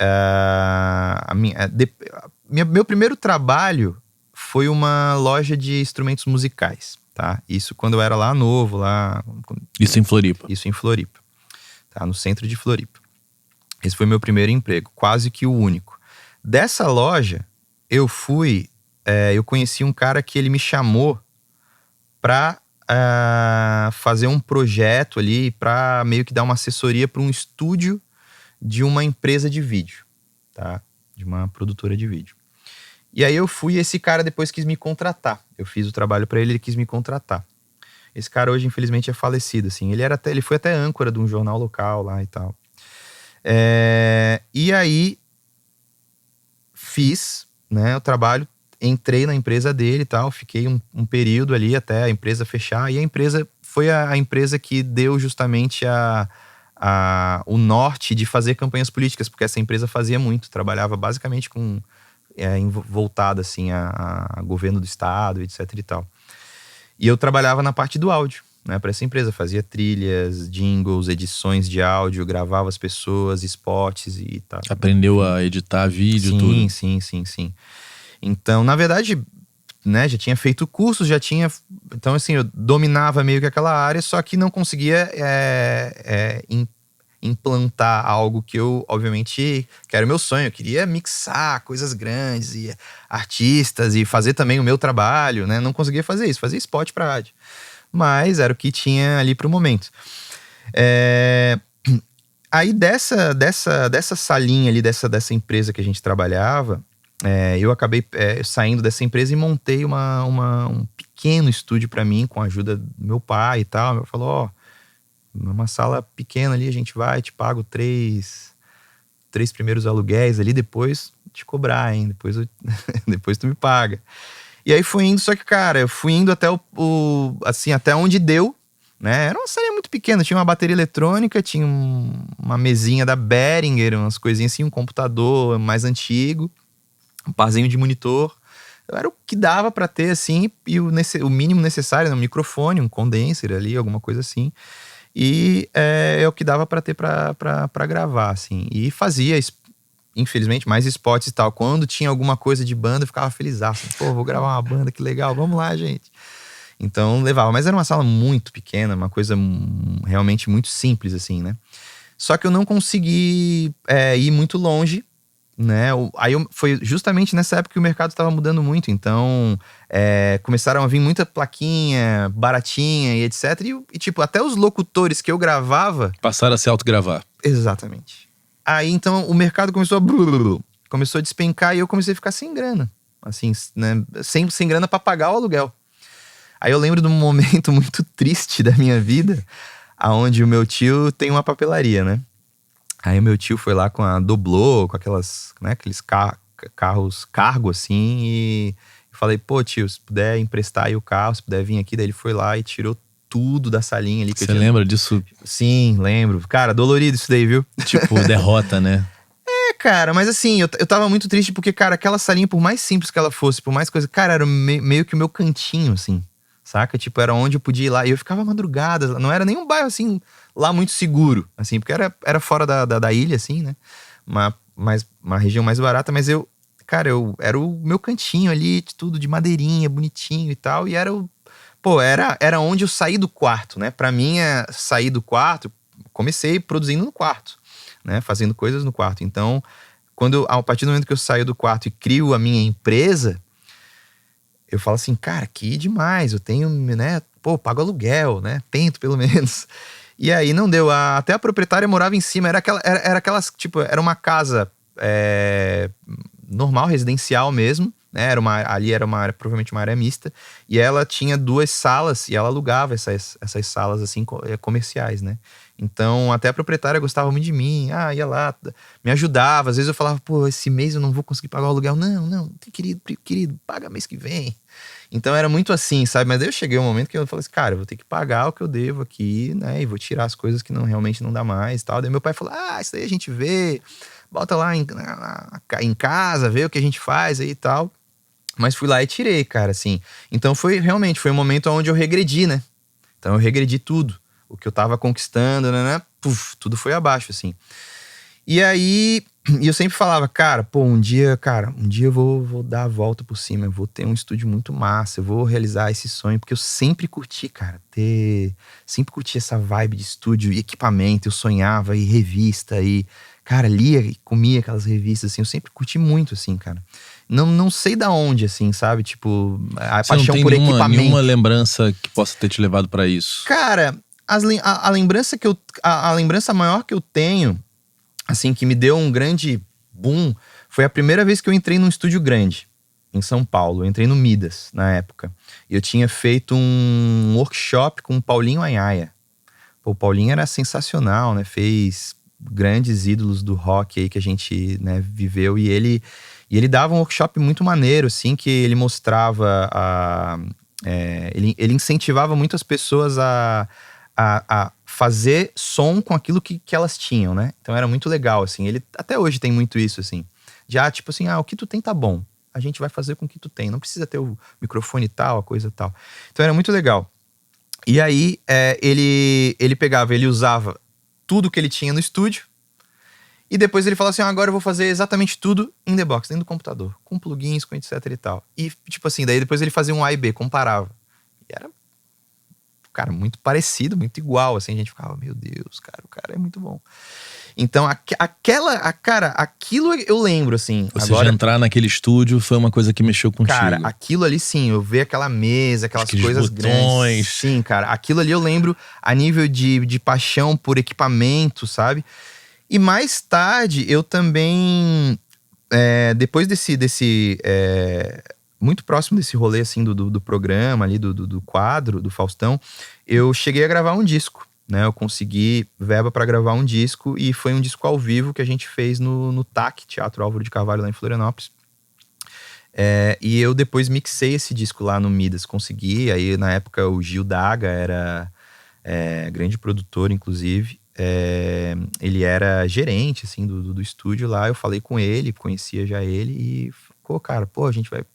meu primeiro trabalho foi uma loja de instrumentos musicais, tá? Isso quando eu era lá novo, lá... Isso em Floripa? Isso em Floripa, tá? No centro de Floripa. Esse foi meu primeiro emprego, quase que o único. Dessa loja, eu conheci um cara que ele me chamou pra fazer um projeto ali, pra meio que dar uma assessoria para um estúdio de uma empresa de vídeo, tá? De uma produtora de vídeo. E aí eu fui, e esse cara depois quis me contratar. Eu fiz o trabalho pra ele, ele quis me contratar. Esse cara hoje, infelizmente, é falecido, assim. Ele foi até âncora de um jornal local lá e tal. E aí fiz, né, o trabalho, entrei na empresa dele e tal, fiquei um período ali até a empresa fechar. E a empresa foi a empresa que deu justamente o norte de fazer campanhas políticas, porque essa empresa fazia muito, trabalhava basicamente com... voltada assim a governo do estado, etc e tal. E eu trabalhava na parte do áudio, né, para essa empresa. Fazia trilhas, jingles, edições de áudio, gravava as pessoas, spots e tal. Aprendeu a editar vídeo, tudo? Sim. Então, na verdade, né, já tinha feito cursos, então assim, eu dominava meio que aquela área, só que não conseguia implantar algo que eu, obviamente, que era o meu sonho. Eu queria mixar coisas grandes e artistas e fazer também o meu trabalho, né? Não conseguia fazer isso, fazia spot pra rádio. Mas era o que tinha ali pro momento. Aí dessa salinha ali, dessa empresa que a gente trabalhava, eu acabei saindo dessa empresa e montei um pequeno estúdio pra mim, com a ajuda do meu pai e tal. Ele falou, uma sala pequena ali, a gente vai, te pago 3 primeiros aluguéis ali, depois te cobrar, hein? Depois tu me paga. E aí fui indo, só que, cara, eu fui indo até assim, até onde deu, né? Era uma salinha muito pequena, tinha uma bateria eletrônica, tinha uma mesinha da Behringer, umas coisinhas assim, um computador mais antigo, um parzinho de monitor. Era o que dava pra ter, assim, e o mínimo necessário, né? Um microfone, um condenser ali, alguma coisa assim. E é o que dava pra ter pra gravar, assim. E fazia, infelizmente, mais spots e tal. Quando tinha alguma coisa de banda, eu ficava felizaço. Pô, vou gravar uma banda, que legal, vamos lá, gente. Então, levava. Mas era uma sala muito pequena, uma coisa realmente muito simples, assim, né? Só que eu não consegui ir muito longe, né? Foi justamente nessa época que o mercado estava mudando muito. Então, começaram a vir muita plaquinha baratinha e etc. E tipo, até os locutores que eu gravava... Passaram a se autogravar. Exatamente. Aí, então, o mercado começou a despencar e eu comecei a ficar sem grana. Assim, né? Sem grana pra pagar o aluguel. Aí eu lembro de um momento muito triste da minha vida, aonde o meu tio tem uma papelaria, né? Aí o meu tio foi lá com a Doblô, com aqueles carros cargo, assim, e eu falei, pô, tio, se puder emprestar aí o carro, se puder vir aqui. Daí ele foi lá e tirou tudo da salinha ali. Você lembra disso? Sim, lembro. Cara, dolorido isso daí, viu? Tipo, derrota, né? Cara, mas assim, eu tava muito triste porque, cara, aquela salinha, por mais simples que ela fosse, por mais coisa, cara, era meio que o meu cantinho, assim, saca? Tipo, era onde eu podia ir lá. E eu ficava madrugada, não era nem um bairro, assim, lá muito seguro, assim, porque era fora da ilha, assim, né? Uma região mais barata, mas era o meu cantinho ali, de tudo de madeirinha, bonitinho e tal, e era onde eu saí do quarto, né? Pra mim, sair do quarto, comecei produzindo no quarto, né? Fazendo coisas no quarto. Então, a partir do momento que eu saio do quarto e crio a minha empresa, eu falo assim, cara, que demais, eu tenho, né? Pô, pago aluguel, né? Tento, pelo menos. E aí não deu. Até a proprietária morava em cima. Era aquelas, tipo, era uma casa normal, residencial mesmo, né? Ali era provavelmente uma área mista. E ela tinha 2 salas e ela alugava essas salas, assim, comerciais, né? Então, até a proprietária gostava muito de mim. Ia lá, me ajudava. Às vezes eu falava, pô, esse mês eu não vou conseguir pagar o aluguel. Não, querido, paga mês que vem. Então era muito assim, sabe? Mas daí eu cheguei um momento que eu falei assim, cara, eu vou ter que pagar o que eu devo aqui, né? E vou tirar as coisas que realmente não dá mais e tal. Daí meu pai falou, isso daí a gente vê, bota lá em casa, vê o que a gente faz aí e tal. Mas fui lá e tirei, cara, assim. Então foi um momento onde eu regredi, né? Então eu regredi tudo. O que eu tava conquistando, né? Tudo foi abaixo, assim. E aí, eu sempre falava, cara, um dia eu vou dar a volta por cima, eu vou ter um estúdio muito massa, eu vou realizar esse sonho, porque eu sempre curti, cara, sempre curti essa vibe de estúdio e equipamento, eu sonhava e revista e, cara, lia e comia aquelas revistas, assim, eu sempre curti muito, assim, cara. Não sei da onde, assim, sabe? Tipo, a paixão por equipamento. Nenhuma lembrança que possa ter te levado pra isso? Cara, a lembrança maior que eu tenho, assim, que me deu um grande boom, foi a primeira vez que eu entrei num estúdio grande, em São Paulo. Eu entrei no Midas, na época. E eu tinha feito um workshop com o Paulinho Anhaia. O Paulinho era sensacional, né? Fez grandes ídolos do rock aí que a gente, né, viveu. E ele dava um workshop muito maneiro, assim, que ele mostrava ele incentivava muito as pessoas a fazer som com aquilo que elas tinham, né? Então era muito legal, assim. Ele até hoje tem muito isso, assim. Tipo assim, o que tu tem tá bom. a gente vai fazer com o que tu tem. Não precisa ter o microfone tal, a coisa tal. Então era muito legal. E aí ele pegava, ele usava tudo que ele tinha no estúdio. E depois ele falava assim, agora eu vou fazer exatamente tudo in the box, dentro do computador. Com plugins, com etc e tal. E tipo assim, daí depois ele fazia um A e B, comparava. E era, cara, muito parecido, muito igual, assim. A gente ficava, meu Deus, cara, o cara é muito bom. Então, aquilo eu lembro, assim. Ou seja, entrar naquele estúdio foi uma coisa que mexeu contigo. Cara, aquilo ali sim, eu ver aquela mesa, aquelas coisas grandes. Sim, cara, aquilo ali eu lembro a nível de paixão por equipamento, sabe? E mais tarde, eu também, depois muito próximo desse rolê, assim, do programa ali, do quadro, do Faustão, eu cheguei a gravar um disco. Né, eu consegui verba para gravar um disco e foi um disco ao vivo que a gente fez no TAC, Teatro Álvaro de Carvalho, lá em Florianópolis. E eu depois mixei esse disco lá no Midas, consegui. Aí na época o Gil Daga era grande produtor, inclusive. Ele era gerente assim, do estúdio lá. Eu falei com ele, conhecia já ele e cara, a gente vai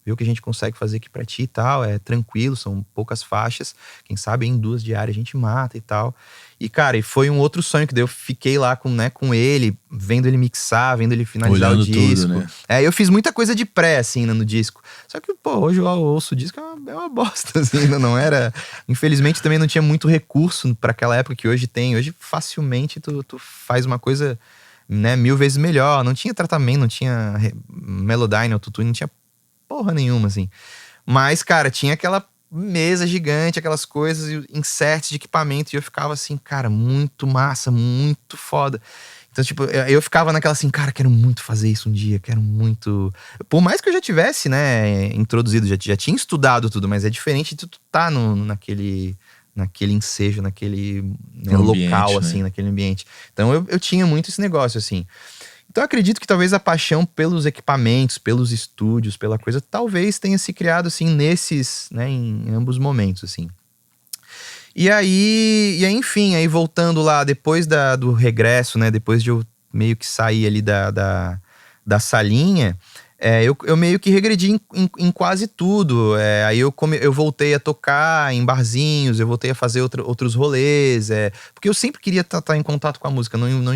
ver o que a gente consegue fazer aqui pra ti e tal, é tranquilo, são poucas faixas, quem sabe em 2 diárias a gente mata e tal. E cara, e foi um outro sonho que daí eu fiquei lá com ele, vendo ele mixar, vendo ele finalizar olhando o disco. Tudo, né? Eu fiz muita coisa de pré, assim, no disco. Só que, hoje eu ouço o disco, é uma bosta, assim, não era... Infelizmente também não tinha muito recurso pra aquela época que hoje tem. Hoje facilmente tu faz uma coisa, né, 1000 vezes melhor. Não tinha tratamento, não tinha Melodyne, autotune, não tinha porra nenhuma, assim. Mas, cara, tinha aquela mesa gigante, aquelas coisas, inserts de equipamento, e eu ficava assim, cara, muito massa, muito foda. Então, tipo, eu ficava naquela assim, cara, quero muito fazer isso um dia, quero muito... Por mais que eu já tivesse, né, introduzido, já tinha estudado tudo, mas é diferente de tu tá naquele ensejo, naquele local, assim, né? Naquele ambiente. Então, eu tinha muito esse negócio, assim. Então eu acredito que talvez a paixão pelos equipamentos, pelos estúdios, pela coisa, talvez tenha se criado assim nesses, né, em ambos momentos, assim. E aí, enfim, aí voltando lá, depois do regresso, né, depois de eu meio que sair ali da salinha, eu meio que regredi em quase tudo. Aí eu voltei a tocar em barzinhos, eu voltei a fazer outros rolês, porque eu sempre queria estar em contato com a música, não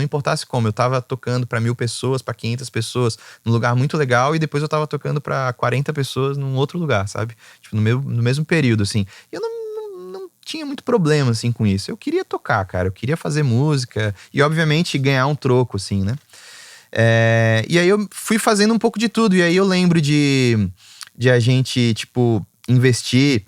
importasse como, eu tava tocando pra 1000 pessoas, pra 500 pessoas, num lugar muito legal, e depois eu tava tocando pra 40 pessoas num outro lugar, sabe? Tipo, no mesmo período, assim. E eu não tinha muito problema, assim, com isso. Eu queria tocar, cara, eu queria fazer música e, obviamente, ganhar um troco, assim, né? E aí eu fui fazendo um pouco de tudo, e aí eu lembro de a gente, tipo, investir...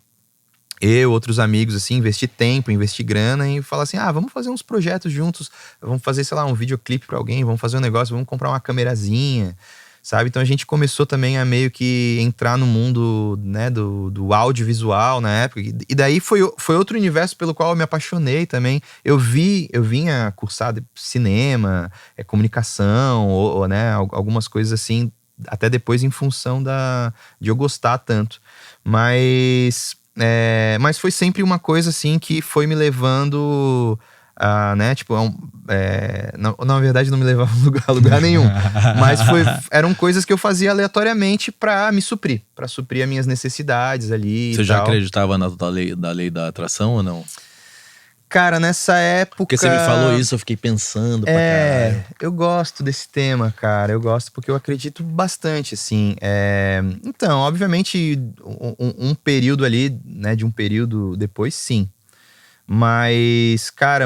Eu, outros amigos, assim, investir tempo, investir grana e falar assim, vamos fazer uns projetos juntos, vamos fazer, sei lá, um videoclipe pra alguém, vamos fazer um negócio, vamos comprar uma camerazinha, sabe? Então a gente começou também a meio que entrar no mundo, né, do audiovisual na época, e daí foi outro universo pelo qual eu me apaixonei também. Eu vinha cursar cinema, comunicação, ou né, algumas coisas assim, até depois em função de eu gostar tanto, mas foi sempre uma coisa assim que foi me levando a, né, tipo, na verdade não me levava a lugar nenhum, mas eram coisas que eu fazia aleatoriamente pra me suprir, pra suprir as minhas necessidades ali. Você já acreditava da lei da atração ou não? Cara, nessa época... Porque você me falou isso, eu fiquei pensando pra caralho. Eu gosto desse tema, cara. Eu gosto porque eu acredito bastante, assim. Então, obviamente, um período ali, né, de um período depois, sim. Mas, cara,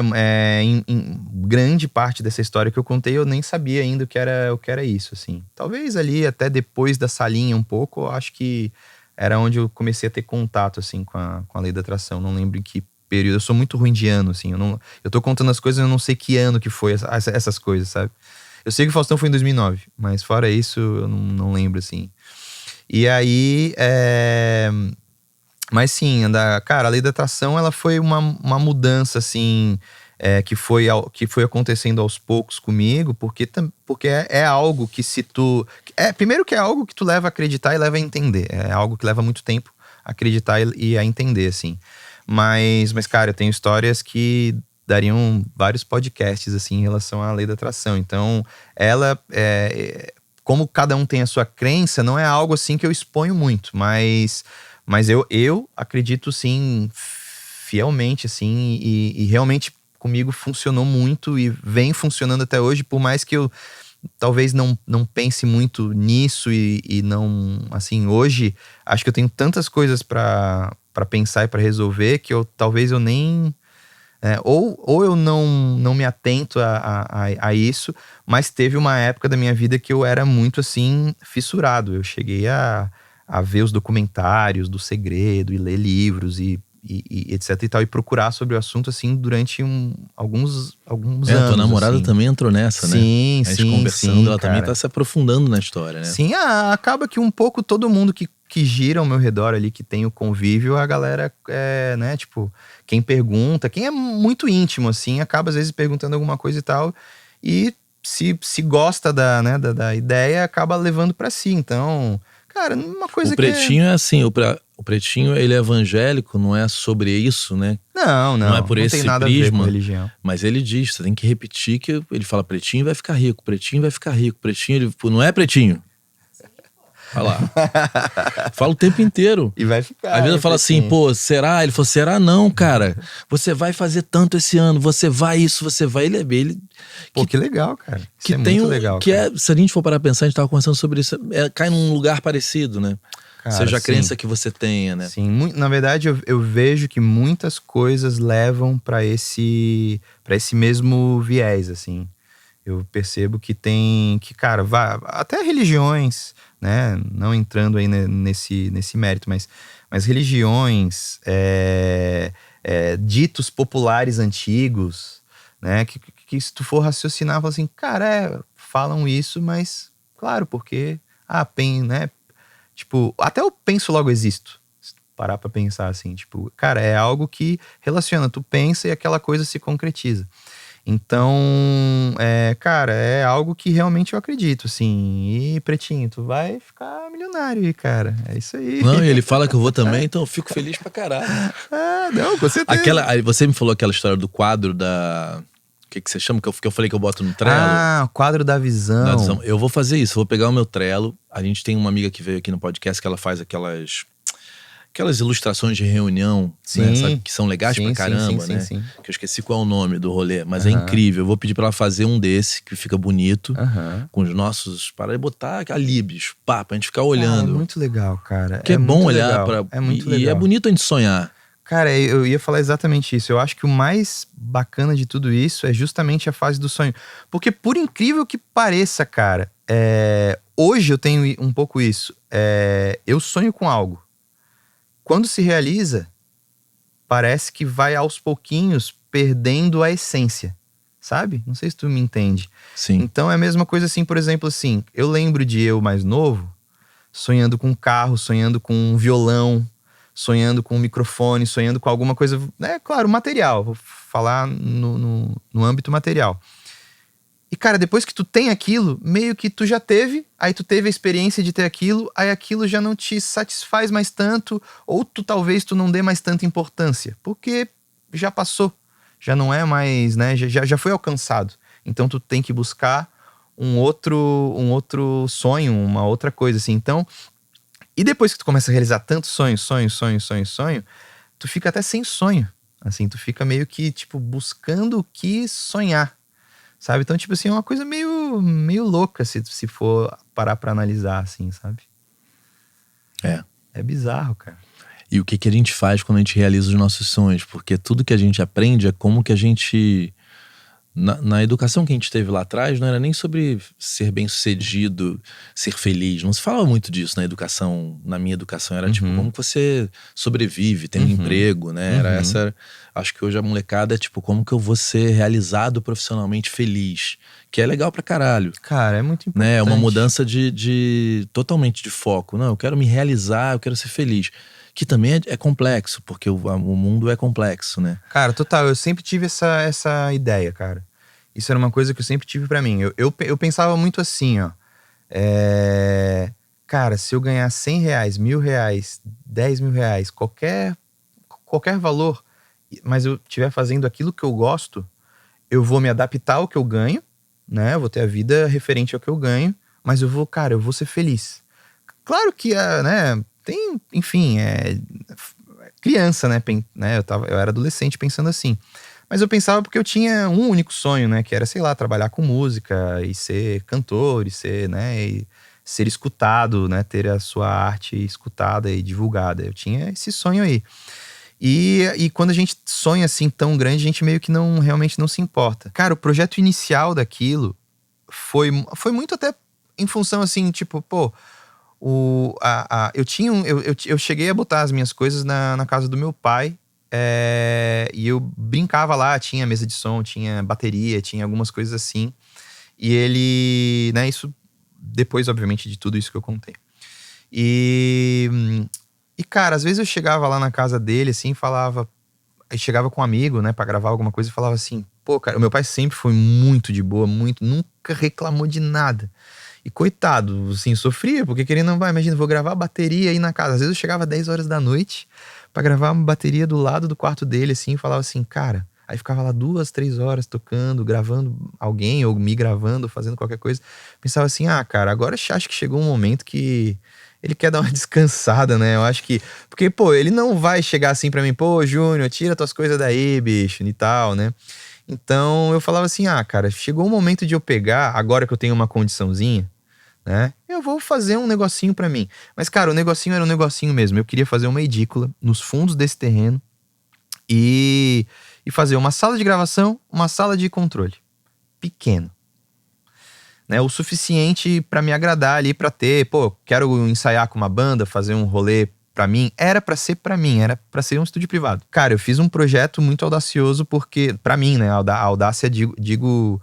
em grande parte dessa história que eu contei, eu nem sabia ainda o que era isso, assim. Talvez ali, até depois da salinha um pouco, eu acho que era onde eu comecei a ter contato, assim, com a lei da atração. Não lembro em que período. Eu sou muito ruim de ano, assim. Eu tô contando as coisas, eu não sei que ano que foi essas coisas, sabe? Eu sei que o Faustão foi em 2009, mas fora isso, eu não lembro, assim. E aí, mas sim, cara, a lei da atração, ela foi uma mudança, assim, que foi acontecendo aos poucos comigo, porque é algo que se tu... primeiro que é algo que tu leva a acreditar e leva a entender. É algo que leva muito tempo a acreditar e a entender, assim. Mas, cara, eu tenho histórias que dariam vários podcasts, assim, em relação à lei da atração. Então, ela, como cada um tem a sua crença, não é algo assim que eu exponho muito, mas eu acredito sim, fielmente, assim, e realmente comigo funcionou muito e vem funcionando até hoje, por mais que eu talvez não pense muito nisso e não, assim, hoje acho que eu tenho tantas coisas pra pensar e pra resolver que talvez eu nem... ou eu não me atento a isso, mas teve uma época da minha vida que eu era muito, assim, fissurado. Eu cheguei a ver os documentários do Segredo e ler livros e etc e tal, e procurar sobre o assunto, assim, durante alguns anos. Tua namorada assim. também entrou nessa, né? Sim, A gente sim, conversando, sim, ela também cara. tá se aprofundando na história, né? Sim, acaba que um pouco todo mundo que gira ao meu redor ali, que tem o convívio, a galera né, tipo, quem pergunta, quem é muito íntimo, assim, acaba às vezes perguntando alguma coisa e tal, e se gosta da ideia, acaba levando pra si. Então, cara, uma coisa O Pretinho é assim, o Pretinho, ele é evangélico, não é sobre isso, né? Não é por não esse tem nada a ver com prisma, religião. mas ele diz, você tem que repetir que ele fala Pretinho vai ficar rico, Pretinho vai ficar rico, Pretinho, ele, não é Pretinho. Olha lá. Fala o tempo inteiro. E vai ficar. Às vezes eu falo assim, pô, será? Ele falou, será não, cara? Você vai fazer tanto esse ano, você vai isso, você vai... Ele Pô, que legal, cara. Isso que é tem muito legal, cara. se a gente for parar a pensar, a gente tava conversando sobre isso, cai num lugar parecido, né? Cara, Seja a sim. crença que você tenha, né? Sim, na verdade eu vejo que muitas coisas levam pra esse mesmo viés, assim. Eu percebo que cara, até religiões, né, não entrando aí nesse mérito, mas religiões, ditos populares antigos, né, que se tu for raciocinar, fala assim, cara, falam isso, mas claro, porque, né, tipo, até eu penso logo existo. Se tu parar pra pensar assim, tipo, cara, é algo que relaciona, tu pensa e aquela coisa se concretiza. Então, cara, é algo que realmente eu acredito, assim. E, Pretinho, tu vai ficar milionário aí, cara. É isso aí. Não, e ele fala que eu vou também, então eu fico feliz pra caralho. Não, com certeza. Aí você me falou aquela história do quadro da... O que você chama? Que eu falei que eu boto no Trello. O quadro da visão. Da visão. Eu vou fazer isso, eu vou pegar o meu Trello. A gente tem uma amiga que veio aqui no podcast que ela faz aquelas ilustrações de reunião, né, sabe, que são legais pra caramba, né? Sim. Que eu esqueci qual é o nome do rolê, mas é incrível. Eu vou pedir pra ela fazer um desse, que fica bonito, com os nossos... Para botar a libs, pra gente ficar olhando. É muito legal, cara. Porque é bom olhar pra... É muito legal. E é bonito a gente sonhar. Cara, eu ia falar exatamente isso. Eu acho que o mais bacana de tudo isso é justamente a fase do sonho. Porque por incrível que pareça, cara, hoje eu tenho um pouco isso. Eu sonho com algo. Quando se realiza, parece que vai aos pouquinhos perdendo a essência, sabe? Não sei se tu me entende. Sim. Então é a mesma coisa assim, por exemplo, assim, eu lembro de eu mais novo, sonhando com um carro, sonhando com um violão, sonhando com um microfone, sonhando com alguma coisa, né? Claro, material, vou falar no âmbito material. E, cara, depois que tu tem aquilo, meio que tu já teve, aí tu teve a experiência de ter aquilo, aí aquilo já não te satisfaz mais tanto, ou talvez tu não dê mais tanta importância, porque já passou, já não é mais, né, já foi alcançado. Então tu tem que buscar um outro sonho, uma outra coisa, assim. Então, e depois que tu começa a realizar tanto sonho, tu fica até sem sonho, assim, tu fica meio que, tipo, buscando o que sonhar. Sabe? Então, tipo assim, é uma coisa meio louca se for parar pra analisar, assim, sabe? É bizarro, cara. E o que a gente faz quando a gente realiza os nossos sonhos? Porque tudo que a gente aprende é como que a gente... Na educação que a gente teve lá atrás, não era nem sobre ser bem-sucedido, ser feliz. Não se falava muito disso na educação, na minha educação. Era tipo, como que você sobrevive, tem um emprego, né? Era essa... Acho que hoje a molecada é tipo, como que eu vou ser realizado profissionalmente feliz? Que é legal pra caralho. Cara, é muito importante. Né? É uma mudança totalmente de foco. Não, eu quero me realizar, eu quero ser feliz. Que também é complexo, porque o mundo é complexo, né? Cara, total, eu sempre tive essa ideia, cara. Isso era uma coisa que eu sempre tive pra mim. Eu pensava muito assim, ó. Cara, se eu ganhar 100 reais, 1.000 reais, 10 mil reais, qualquer valor, mas eu estiver fazendo aquilo que eu gosto, eu vou me adaptar ao que eu ganho, né? Eu vou ter a vida referente ao que eu ganho, mas eu vou ser feliz. Claro que, né, tem, enfim, criança, né, eu era adolescente pensando assim. Mas eu pensava porque eu tinha um único sonho, né, que era, sei lá, trabalhar com música e ser cantor, e ser, né, e ser escutado, né, ter a sua arte escutada e divulgada. Eu tinha esse sonho aí. E quando a gente sonha assim tão grande, a gente meio que realmente não se importa. Cara, o projeto inicial daquilo foi muito até em função assim, tipo, pô, eu cheguei a botar as minhas coisas na casa do meu pai, e eu brincava lá, tinha mesa de som, tinha bateria, tinha algumas coisas assim. E ele, né, isso depois, obviamente, de tudo isso que eu contei. E cara, às vezes eu chegava lá na casa dele, assim, aí chegava com um amigo, né, pra gravar alguma coisa e falava assim, pô, cara, o meu pai sempre foi muito de boa, nunca reclamou de nada. E coitado, assim, sofria, porque querendo não vai, imagina, vou gravar bateria aí na casa. Às vezes eu chegava 10 horas da noite pra gravar uma bateria do lado do quarto dele, assim, e falava assim, cara... Aí ficava lá 2, 3 horas tocando, gravando alguém, ou me gravando, fazendo qualquer coisa. Pensava assim, cara, agora acho que chegou um momento que ele quer dar uma descansada, né? Eu acho que... Porque, pô, ele não vai chegar assim pra mim, pô, Júnior, tira tuas coisas daí, bicho, e tal, né? Então eu falava assim, cara, chegou o momento de eu pegar, agora que eu tenho uma condiçãozinha, né? Eu vou fazer um negocinho pra mim. Mas, cara, o negocinho era um negocinho mesmo. Eu queria fazer uma edícula nos fundos desse terreno e fazer uma sala de gravação, uma sala de controle. Pequeno. Né? O suficiente pra me agradar ali, pra ter, pô, quero ensaiar com uma banda, fazer um rolê pra mim. Era pra ser pra mim, era pra ser um estúdio privado. Cara, eu fiz um projeto muito audacioso porque, pra mim, né, a audácia digo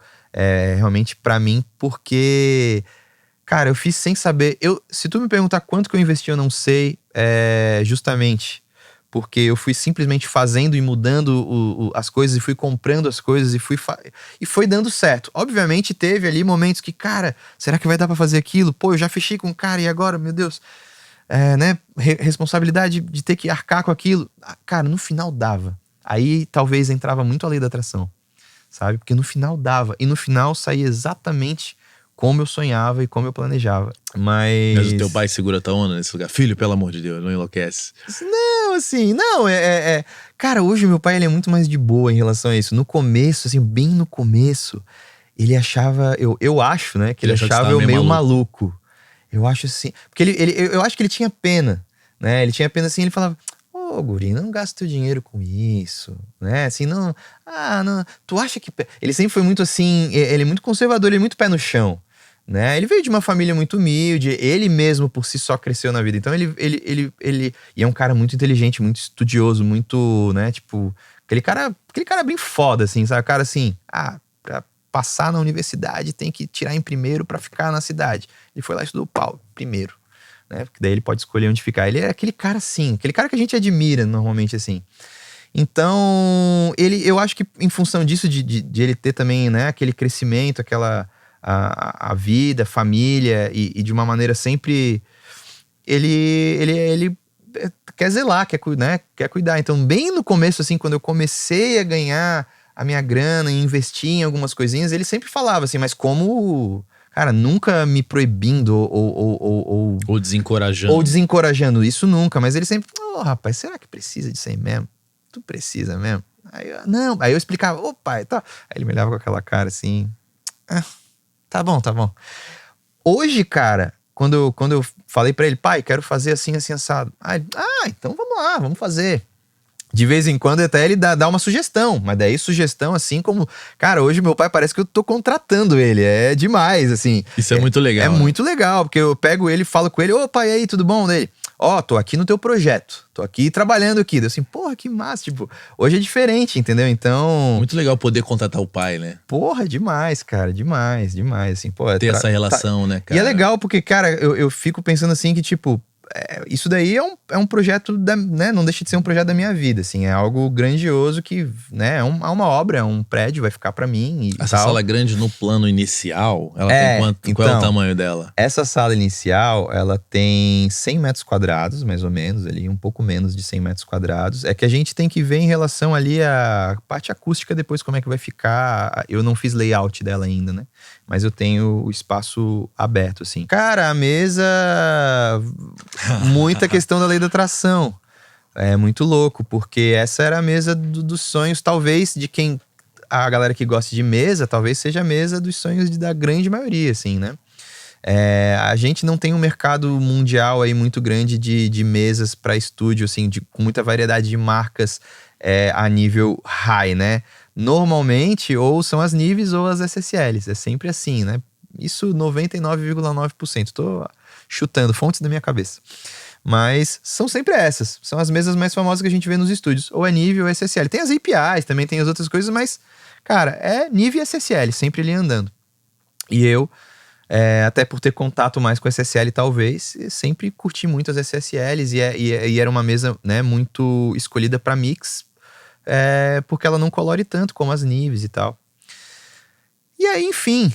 realmente pra mim, porque... Cara, eu fiz sem saber. Se tu me perguntar quanto que eu investi, eu não sei. Justamente porque eu fui simplesmente fazendo e mudando as coisas e fui comprando as coisas e foi dando certo. Obviamente teve ali momentos que, cara, será que vai dar pra fazer aquilo? Pô, eu já fechei com o cara e agora, meu Deus. Né? Responsabilidade de ter que arcar com aquilo. Cara, no final dava. Aí talvez entrava muito a lei da atração, sabe? Porque no final dava. E no final saía exatamente como eu sonhava e como eu planejava. Mas o teu pai segura tua onda nesse lugar. Filho, pelo amor de Deus, não enlouquece. Não, assim, não, Cara, hoje meu pai, ele é muito mais de boa em relação a isso. No começo, assim, bem no começo, ele achava... Eu acho, né, que ele achava eu meio maluco. Eu acho assim... Porque eu acho que ele tinha pena, né? Ele tinha pena, assim, ele falava... Ô, guri, não gasta teu dinheiro com isso, né? Assim, não... não... Tu acha que... Ele sempre foi muito assim... Ele é muito conservador, ele é muito pé no chão. Né? Ele veio de uma família muito humilde, ele mesmo por si só cresceu na vida. Então ele e é um cara muito inteligente, muito estudioso, muito, né, tipo, aquele cara bem foda, assim, sabe? O cara assim, pra passar na universidade tem que tirar em primeiro pra ficar na cidade. Ele foi lá e estudou primeiro, né? Porque daí ele pode escolher onde ficar. Ele é aquele cara assim, aquele cara que a gente admira normalmente, assim. Então, eu acho que em função disso, de ele ter também, né, aquele crescimento, aquela... A vida, a família e de uma maneira sempre ele quer zelar, quer cuidar. Então bem no começo, assim, quando eu comecei a ganhar a minha grana e investir em algumas coisinhas, ele sempre falava assim, mas como, cara, nunca me proibindo ou desencorajando. Ou desencorajando, isso nunca, mas ele sempre, rapaz, será que precisa disso aí mesmo? Tu precisa mesmo? Aí eu explicava, pai, tá. Aí ele me olhava com aquela cara assim, tá bom. Hoje, cara, quando eu falei pra ele, pai, quero fazer assim, assim, assado. Então vamos lá, vamos fazer. De vez em quando até ele dá uma sugestão, mas daí sugestão assim como... Cara, hoje meu pai parece que eu tô contratando ele, é demais, assim. Isso é muito legal. É muito legal, porque eu pego ele e falo com ele, pai, e aí, tudo bom? Dele, tô aqui no teu projeto, tô aqui trabalhando aqui. Eu assim, porra, que massa, tipo, hoje é diferente, entendeu? Então... Muito legal poder contratar o pai, né? Porra, demais, cara, demais, assim, pô. Ter essa relação, né, cara? E é legal porque, cara, eu fico pensando assim que, tipo, isso daí é um projeto, né? Não deixa de ser um projeto da minha vida, assim. É algo grandioso que, né? É uma obra, é um prédio, vai ficar pra mim e Essa tal. sala grande no plano inicial, ela tem quanto? Qual é o tamanho dela? Essa sala inicial, ela tem 100 metros quadrados, mais ou menos, ali, um pouco menos de 100 metros quadrados. É que a gente tem que ver em relação ali à parte acústica depois, como é que vai ficar. Eu não fiz layout dela ainda, né? Mas eu tenho o espaço aberto, assim. Cara, a mesa... Muita questão da lei da atração. É muito louco, porque essa era a mesa dos sonhos, talvez, de quem... A galera que gosta de mesa, talvez seja a mesa dos sonhos da grande maioria, assim, né? A gente não tem um mercado mundial aí muito grande de mesas para estúdio, assim, com muita variedade de marcas a nível high, né? Normalmente, ou são as Nives ou as SSLs, é sempre assim, né? Isso 99,9%. Tô chutando fontes da minha cabeça. Mas são sempre essas. São as mesas mais famosas que a gente vê nos estúdios. Ou é Nive ou SSL. Tem as APIs, também tem as outras coisas, mas, cara, é Nive e SSL, sempre ali andando. E eu, até por ter contato mais com SSL, talvez, sempre curti muito as SSLs. E era uma mesa, né, muito escolhida para mix, porque ela não colore tanto como as Nives e tal. E aí, enfim,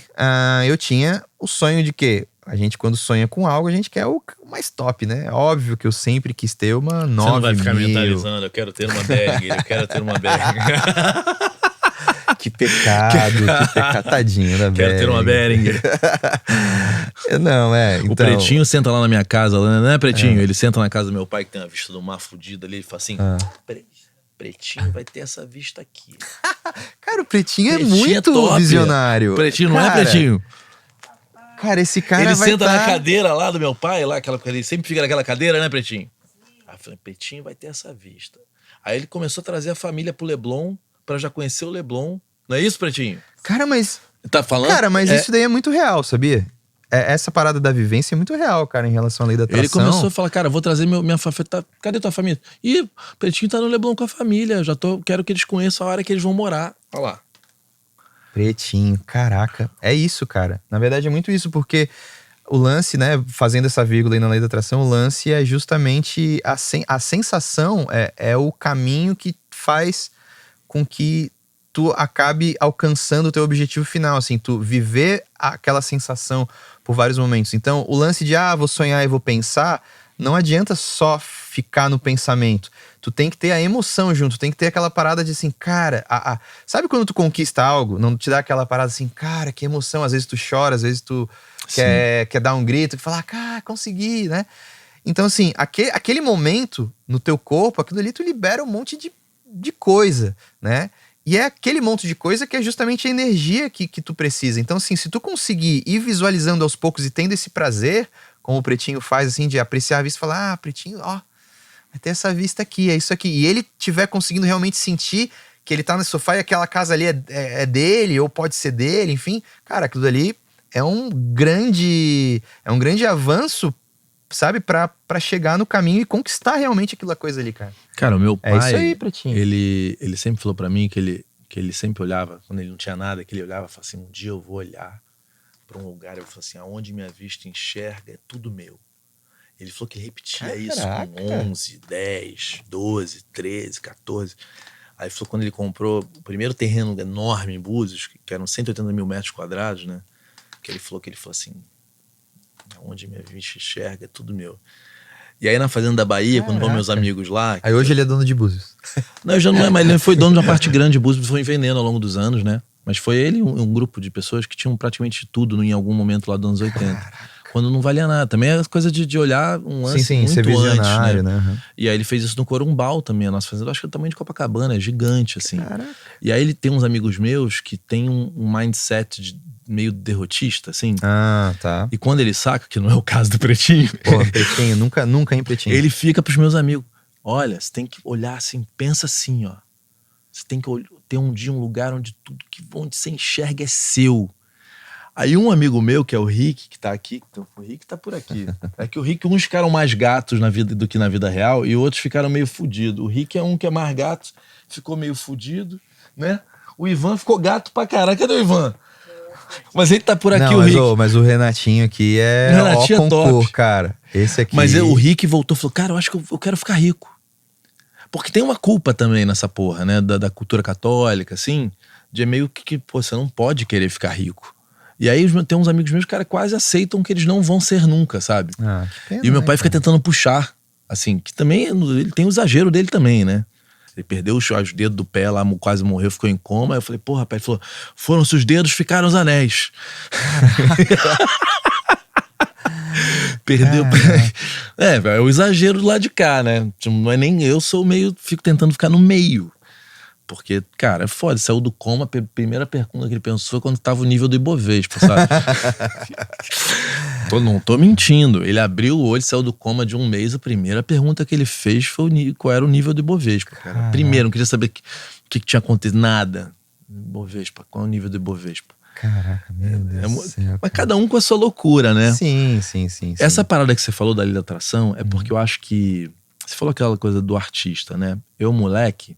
eu tinha o sonho de que a gente, quando sonha com algo, a gente quer o mais top, né? Óbvio que eu sempre quis ter uma 9000. Você não vai ficar mentalizando, eu quero ter uma Behringer, eu quero ter uma Behringer. Que pecado, tadinho da Behringer. Quero ter uma Behringer. Não, então... O Pretinho senta lá na minha casa, né, Pretinho? Ele senta na casa do meu pai, que tem uma vista do mar fudida ali, ele fala assim... Pretinho vai ter essa vista aqui. Cara, o Pretinho é muito visionário. Pretinho não é Pretinho? Cara, esse cara ele vai senta na cadeira lá do meu pai, lá, ele sempre fica naquela cadeira, né, Pretinho? Aí eu falei, Pretinho vai ter essa vista. Aí ele começou a trazer a família pro Leblon, pra já conhecer o Leblon. Não é isso, Pretinho? Cara, mas... Tá falando? Cara, mas isso daí é muito real, sabia? Essa parada da vivência é muito real, cara, em relação à lei da atração. Ele começou a falar, cara, vou trazer minha família. Cadê tua família? Ih, o Pretinho tá no Leblon com a família. Quero que eles conheçam a hora que eles vão morar. Olha lá. Pretinho, caraca. É isso, cara. Na verdade é muito isso, porque o lance, né, fazendo essa vírgula aí na lei da atração, o lance é justamente a sensação é o caminho que faz com que tu acabe alcançando o teu objetivo final, assim, tu viver aquela sensação por vários momentos. Então, o lance de, vou sonhar e vou pensar, não adianta só ficar no pensamento. Tu tem que ter a emoção junto, tem que ter aquela parada de assim, cara... Sabe quando tu conquista algo, não te dá aquela parada assim, cara, que emoção. Às vezes tu chora, às vezes tu quer dar um grito, que fala, cara, consegui, né? Então, assim, aquele momento no teu corpo, aquilo ali tu libera um monte de coisa, né? E é aquele monte de coisa que é justamente a energia que tu precisa. Então, assim, se tu conseguir ir visualizando aos poucos e tendo esse prazer, como o Pretinho faz, assim, de apreciar a vista e falar, Pretinho, vai ter essa vista aqui, é isso aqui. E ele tiver conseguindo realmente sentir que ele tá no sofá e aquela casa ali é dele, ou pode ser dele, enfim. Cara, aquilo ali é um grande avanço, sabe? Pra chegar no caminho e conquistar realmente aquela coisa ali, cara. Cara, o meu pai, isso aí, Pretinho. Ele sempre falou pra mim que ele sempre olhava, quando ele não tinha nada, que ele olhava e falava assim, um dia eu vou olhar pra um lugar, eu falo assim, aonde minha vista enxerga é tudo meu. Ele falou que ele repetia isso com 11, 10, 12, 13, 14. Aí falou quando ele comprou o primeiro terreno enorme em Búzios, que eram 180 mil metros quadrados, né? Que ele falou assim, onde minha vista enxerga é tudo meu. E aí na Fazenda da Bahia, quando vão meus amigos lá... Aí hoje ele é dono de Búzios. Não, já não é, mas ele foi dono de uma parte grande de Búzios, foi vendendo ao longo dos anos, né? Mas foi ele um grupo de pessoas que tinham praticamente tudo em algum momento lá dos anos 80. Caraca. Quando não valia nada. Também é coisa de olhar um lance muito ser visionário, antes, né? Uhum. E aí ele fez isso no Corumbau também, a nossa fazenda. Eu acho que é o tamanho de Copacabana, é gigante, assim. Caraca. E aí ele tem uns amigos meus que tem um mindset meio derrotista, assim. Tá. E quando ele saca, que não é o caso do Pretinho... Pô, Pretinho, nunca em Pretinho. Ele fica pros meus amigos. Olha, você tem que olhar assim, pensa assim, ó. Você tem que ter um dia um lugar onde tudo onde você enxerga é seu. Aí um amigo meu, que é o Rick, que tá aqui, o Rick tá por aqui. É que o Rick, uns ficaram mais gatos na vida do que na vida real e outros ficaram meio fudidos. O Rick é um que é mais gato, ficou meio fudido, né? O Ivan ficou gato pra caralho. Cadê o Ivan? Mas ele tá por aqui, Não, o Rick. mas o Renatinho aqui é O Renatinho é top. cara. Esse aqui... Mas o Rick voltou e falou, cara, eu acho que eu quero ficar rico. Porque tem uma culpa também nessa porra, né? Da cultura católica, assim, de meio que pô, você não pode querer ficar rico. E aí tem uns amigos meus que, cara, quase aceitam que eles não vão ser nunca, sabe? Ah, que pena, e o meu pai né, fica cara? tentando puxar, assim, que também ele tem o exagero dele também, né? Ele perdeu os dedos do pé lá, quase morreu, ficou em coma. Aí eu falei, porra, pai, ele falou, foram-se os dedos, ficaram os anéis. Perdeu. É o exagero do lado de cá, né? Não é nem eu, fico tentando ficar no meio. Porque, cara, é foda, saiu do coma, a primeira pergunta que ele pensou foi quando tava o nível do Ibovespa, sabe? Não tô mentindo. Ele abriu o olho, saiu do coma de um mês, a primeira pergunta que ele fez foi qual era o nível do Ibovespa, cara. Primeiro, não queria saber o que tinha acontecido, nada. Ibovespa, qual é o nível do Ibovespa? Caraca, meu Deus do céu. Mas cada um com a sua loucura, né? Sim. Essa parada que você falou da lei da atração é porque eu acho que... Você falou aquela coisa do artista, né? Eu, moleque,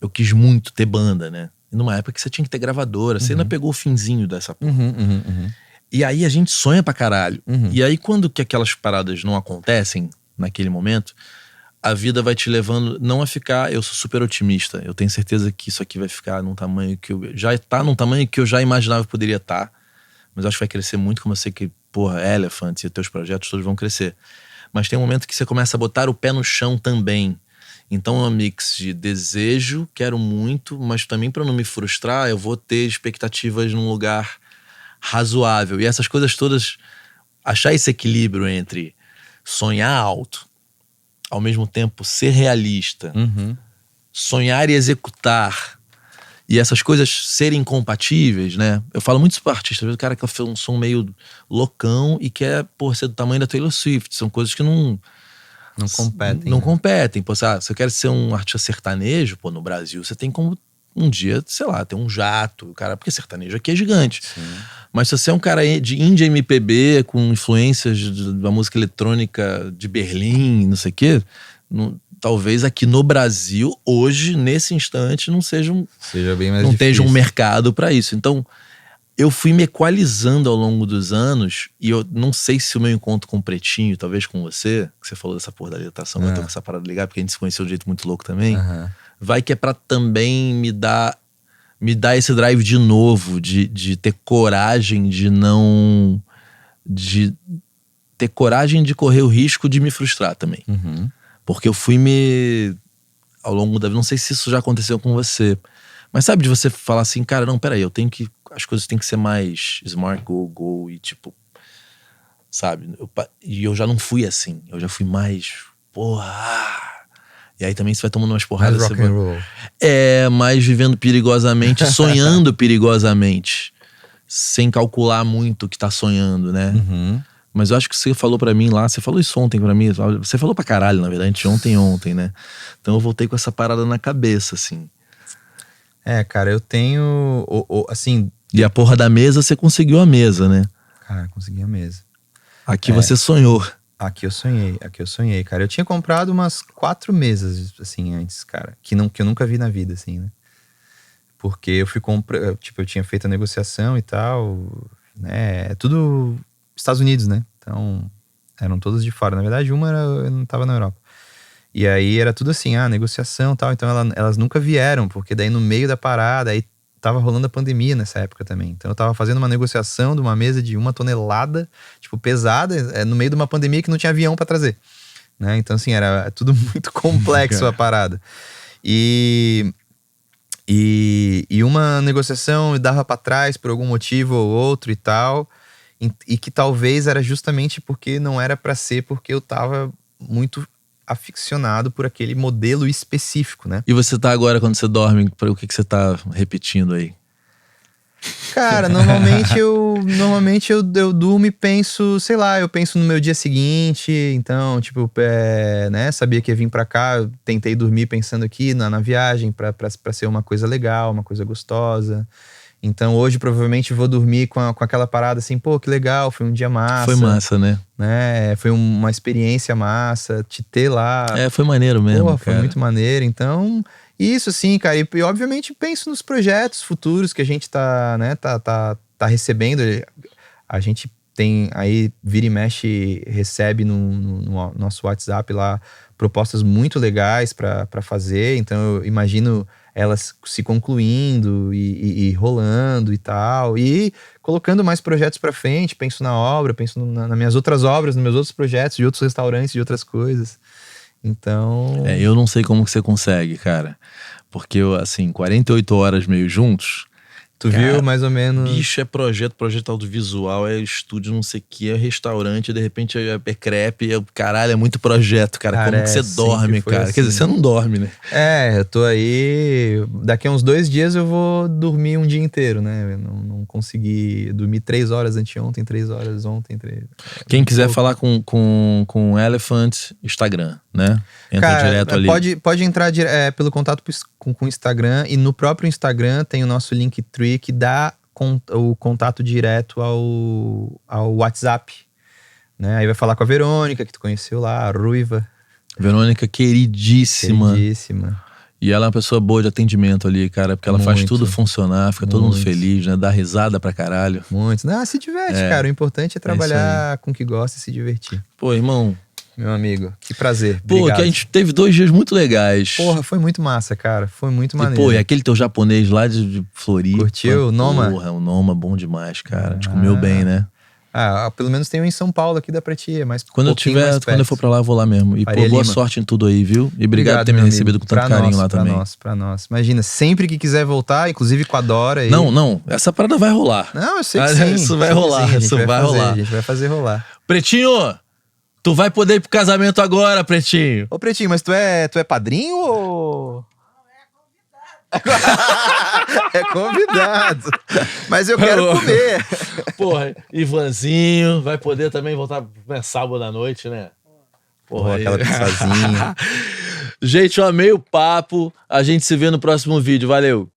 eu quis muito ter banda, né? E numa época que você tinha que ter gravadora. Você ainda pegou o finzinho dessa porra. E aí a gente sonha pra caralho. E aí quando que aquelas paradas não acontecem naquele momento, a vida vai te levando não a ficar... Eu sou super otimista. Eu tenho certeza que isso aqui vai ficar num tamanho que já tá num tamanho que eu já imaginava que poderia estar. Mas eu acho que vai crescer muito, como eu sei que, porra, Elephant e teus projetos todos vão crescer. Mas tem um momento que você começa a botar o pé no chão também. Então é um mix de desejo, quero muito, mas também para não me frustrar, eu vou ter expectativas num lugar razoável. E essas coisas todas, achar esse equilíbrio entre sonhar alto, ao mesmo tempo ser realista, sonhar e executar, e essas coisas serem compatíveis, né? Eu falo muito isso para artista, às vezes o cara quer fazer um som meio loucão e quer, pô, ser do tamanho da Taylor Swift. São coisas que não competem. Não competem. Pô, se eu quero ser um artista sertanejo, pô, no Brasil, você tem como um dia, sei lá, ter um jato, o cara, porque sertanejo aqui é gigante. Sim. Mas se você é um cara de indie MPB, com influências da música eletrônica de Berlim, não sei o quê, talvez aqui no Brasil, hoje, nesse instante, seja bem mais não esteja um mercado para isso. Então, eu fui me equalizando ao longo dos anos, e eu não sei se o meu encontro com o Pretinho, talvez com você, que você falou dessa porra da alimentação, eu tô com essa parada ligada, porque a gente se conheceu de um jeito muito louco também, vai que é pra também me dar esse drive de novo, de ter coragem de ter coragem de correr o risco de me frustrar também. Porque eu fui ao longo da vida, não sei se isso já aconteceu com você, mas sabe, de você falar assim, cara, não, peraí, as coisas têm que ser mais smart, go, e tipo, sabe? E eu já não fui assim, eu já fui mais, porra. E aí também você vai tomando umas porradas. Mais rock and roll. Mais vivendo perigosamente, sonhando perigosamente, sem calcular muito o que tá sonhando, né? Mas eu acho que você falou pra mim lá, você falou isso ontem pra mim, você falou pra caralho, na verdade, ontem, né? Então eu voltei com essa parada na cabeça, assim. Cara, eu tenho, assim... E a porra da mesa, você conseguiu a mesa, né? Cara, consegui a mesa. Aqui você sonhou. Aqui eu sonhei, cara. Eu tinha comprado umas 4 mesas, assim, antes, cara. Que eu nunca vi na vida, assim, né? Porque eu fui comprar, tipo, eu tinha feito a negociação e tal, né? É tudo Estados Unidos, né? Então, eram todas de fora. Na verdade, eu não tava na Europa. E aí era tudo assim, negociação e tal. Então elas nunca vieram, porque daí no meio da parada, aí tava rolando a pandemia nessa época também. Então eu tava fazendo uma negociação de uma mesa de 1 tonelada, tipo, pesada, no meio de uma pandemia que não tinha avião pra trazer, né? Então assim, era tudo muito complexo a parada. E uma negociação dava pra trás por algum motivo ou outro e tal. E que talvez era justamente porque não era pra ser, porque eu tava muito aficionado por aquele modelo específico, né? E você tá agora, quando você dorme, o que você tá repetindo aí? Cara, normalmente eu durmo e penso, sei lá, eu penso no meu dia seguinte. Então, tipo, né, sabia que ia vir pra cá, eu tentei dormir pensando aqui na viagem pra ser uma coisa legal, uma coisa gostosa. Então hoje provavelmente vou dormir com aquela parada assim, pô, que legal, foi um dia massa. Foi massa, né? Foi uma experiência massa, te ter lá. Foi maneiro mesmo, pô, foi muito maneiro. Então, isso assim, cara, e obviamente penso nos projetos futuros que a gente tá tá recebendo, a gente tem aí, vira e mexe, recebe no nosso WhatsApp lá propostas muito legais para fazer, então eu imagino elas se concluindo e rolando e tal, e colocando mais projetos para frente, penso na obra, penso nas minhas outras obras, nos meus outros projetos, de outros restaurantes, de outras coisas. Então... eu não sei como que você consegue, cara, porque eu, assim, 48 horas meio juntos... Tu viu mais ou menos... Bicho, é projeto audiovisual, é estúdio não sei o que, é restaurante, de repente é crepe, caralho, é muito projeto, cara. Como que você dorme, cara? Assim. Quer dizer, você não dorme, né? Eu tô aí... Daqui a uns 2 dias eu vou dormir um dia inteiro, né? Eu não consegui dormir 3 horas anteontem, 3 horas ontem. Quem quiser falar com o Elephant, Instagram, né? Entra direto ali. Pode entrar pelo contato com o Instagram, e no próprio Instagram tem o nosso Linktree que dá o contato direto ao WhatsApp, né? Aí vai falar com a Verônica, que tu conheceu lá, a Ruiva. Verônica, queridíssima. Queridíssima. E ela é uma pessoa boa de atendimento ali, cara, porque ela faz tudo funcionar, fica todo mundo feliz, né? Dá risada pra caralho. Muito. Não, se diverte, cara. O importante é trabalhar com o que gosta e se divertir. Pô, irmão... Meu amigo, que prazer. Pô, obrigado. que a gente teve 2 dias muito legais. Porra, foi muito massa, cara. Foi muito maneiro. E, pô, e aquele teu japonês lá de Floripa. Curtiu? O Noma? Porra, o Noma, bom demais, cara. A gente comeu bem, né? Pelo menos tem um em São Paulo aqui, dá pra ti. É mais quando eu for pra lá, eu vou lá mesmo. E, Faria pô, boa Lima. sorte em tudo aí, viu? E obrigado por ter me recebido com tanto carinho lá também. Pra nós. Imagina, sempre que quiser voltar, inclusive com a Dora. Não, essa parada vai rolar. Não, eu sei que sim. Isso vai rolar, isso vai rolar. A gente vai fazer rolar. Pretinho! Tu vai poder ir pro casamento agora, Pretinho. Ô, Pretinho, mas tu é padrinho ou... É convidado. Mas eu quero comer. Porra, Ivanzinho vai poder também voltar sábado à noite, né? Porra, aquela pizzazinha. Gente, eu amei o papo. A gente se vê no próximo vídeo. Valeu.